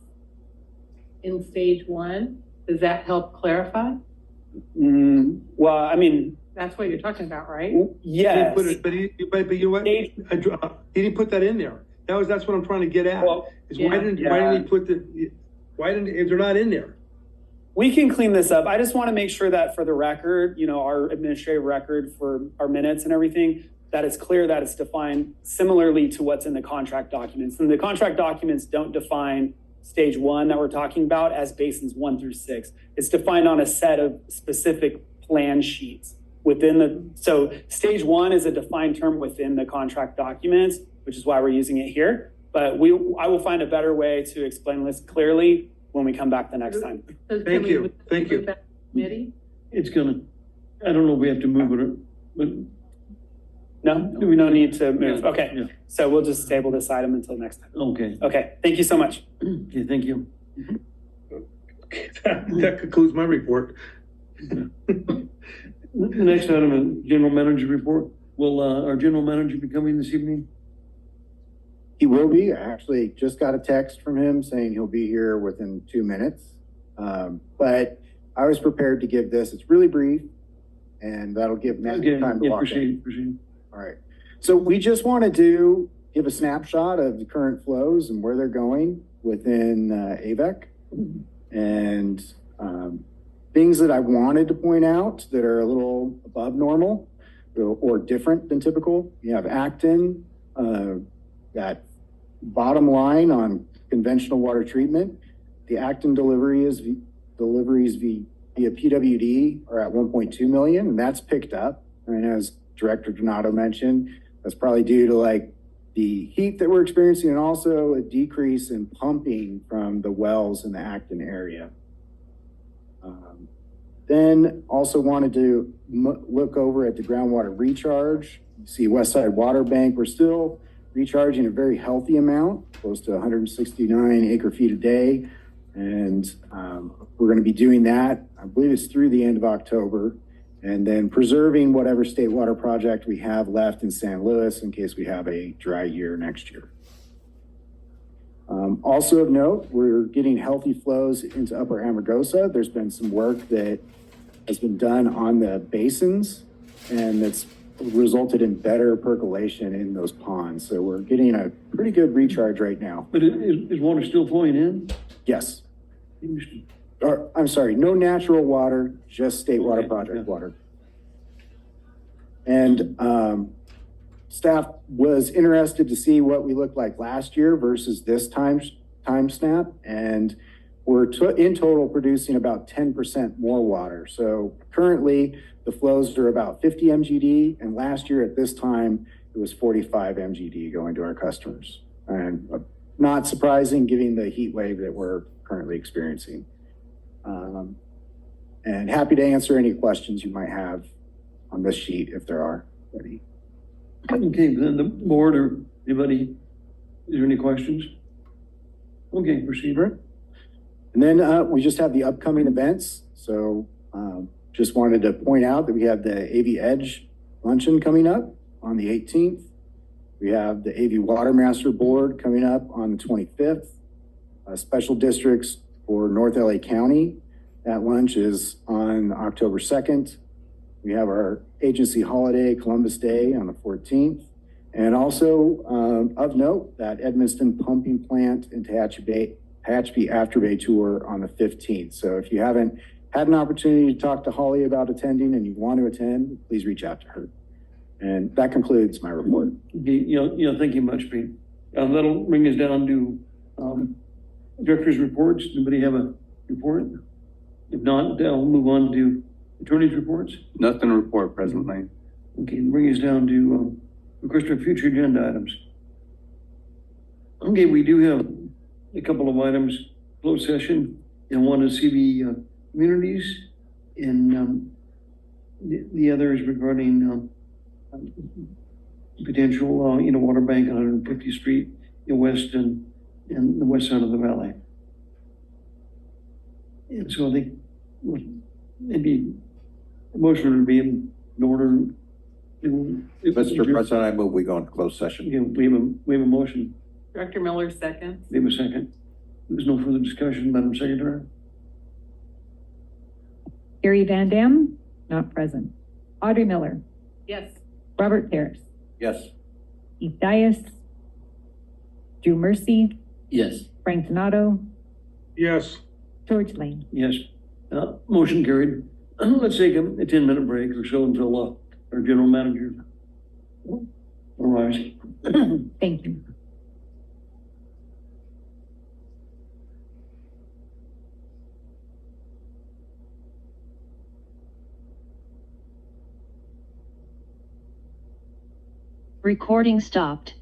[SPEAKER 1] in stage 1, does that help clarify?
[SPEAKER 11] Well, I mean,
[SPEAKER 1] that's what you're talking about, right?
[SPEAKER 11] Yes.
[SPEAKER 7] But you know what? He didn't put that in there. That's what I'm trying to get at.
[SPEAKER 11] Well,
[SPEAKER 7] why didn't he put if they're not in there?
[SPEAKER 11] We can clean this up. I just want to make sure that for the record, you know, our administrative record for our minutes and everything, that it's clear that it's defined similarly to what's in the contract documents. And the contract documents don't define stage 1 that we're talking about as basins 1 through 6. It's defined on a set of specific plan sheets within the, so stage 1 is a defined term within the contract documents, which is why we're using it here. But I will find a better way to explain this clearly when we come back the next time.
[SPEAKER 7] Thank you. Thank you.
[SPEAKER 1] Committee?
[SPEAKER 3] It's gonna, I don't know if we have to move it, but
[SPEAKER 11] No, we don't need to move.
[SPEAKER 3] Yeah,
[SPEAKER 11] Okay,
[SPEAKER 3] yeah.
[SPEAKER 11] so we'll just table this item until next time.
[SPEAKER 3] okay.
[SPEAKER 11] Okay, thank you so much.
[SPEAKER 3] Okay, thank you.
[SPEAKER 7] That concludes my report.
[SPEAKER 3] The next item is general manager report. Will our general manager be coming this evening?
[SPEAKER 4] He will be. I actually just got a text from him saying he'll be here within 2 minutes. But I was prepared to give this. It's really brief, and that'll give Matt
[SPEAKER 3] Okay,
[SPEAKER 4] time to
[SPEAKER 3] yeah,
[SPEAKER 4] walk in.
[SPEAKER 3] proceed.
[SPEAKER 4] All right. So we just want to give a snapshot of the current flows and where they're going within Avek. And things that I wanted to point out that are a little above normal or different than typical. You have Acton, that bottom line on conventional water treatment. The Acton deliveries via PWD are at 1.2 million, and that's picked up. And as Director Donato mentioned, that's probably due to like the heat that we're experiencing and also a decrease in pumping from the wells in the Acton area. Then also wanted to look over at the groundwater recharge. You see Westside Water Bank, we're still recharging a very healthy amount, close to 169 acre feet a day. And we're going to be doing that, I believe it's through the end of October, and then preserving whatever state water project we have left in San Luis in case we have a dry year next year. Also of note, we're getting healthy flows into Upper Amargosa. There's been some work that has been done on the basins, and that's resulted in better percolation in those ponds. So we're getting a pretty good recharge right now.
[SPEAKER 3] But is water still flowing in?
[SPEAKER 4] Yes. Or, I'm sorry, no natural water, just state water project water. And staff was interested to see what we looked like last year versus this time snap. And we're in total producing about 10% more water. So currently the flows are about 50 MGD, and last year at this time, it was 45 MGD going to our customers. And not surprising given the heat wave that we're currently experiencing. And happy to answer any questions you might have on this sheet if there are any.
[SPEAKER 3] Okay, then the board or anybody, is there any questions? Okay, proceed.
[SPEAKER 4] And then we just have the upcoming events. So just wanted to point out that we have the AV Edge luncheon coming up on the 18th. We have the AV Water Master Board coming up on the 25th. Special districts for North LA County. That lunch is on October 2nd. We have our agency holiday, Columbus Day, on the 14th. And also of note, that Edmiston pumping plant in Tehachapi After Bay tour on the 15th. So if you haven't had an opportunity to talk to Holly about attending and you want to attend, please reach out to her. And that concludes my report.
[SPEAKER 3] Okay, thank you much, Pete. That'll bring us down to director's reports. Anybody have a report? If not, I'll move on to attorney's reports.
[SPEAKER 16] Nothing to report presently.
[SPEAKER 3] Okay, bring us down to request for future agenda items. Okay, we do have a couple of items, closed session, and one is CV communities, and the other is regarding potential, water bank on 150th Street in West and the west side of the valley. And so I think maybe a motion would be in order.
[SPEAKER 16] Mr. President, I move we go into closed session.
[SPEAKER 3] Yeah, we have a motion.
[SPEAKER 1] Director Miller, second.
[SPEAKER 3] We have a second. There's no further discussion, Madam Secretary.
[SPEAKER 2] Gary Van Dam, not present. Audrey Miller,
[SPEAKER 1] Yes.
[SPEAKER 2] Robert Harris,
[SPEAKER 16] Yes.
[SPEAKER 2] Keith Dias, Drew Mercy,
[SPEAKER 10] Yes.
[SPEAKER 2] Frank Donato,
[SPEAKER 7] Yes.
[SPEAKER 2] George Lane.
[SPEAKER 3] Yes. Motion carried. Let's take a 10-minute break or so until our general manager arrives.
[SPEAKER 2] Thank you.
[SPEAKER 17] Recording stopped.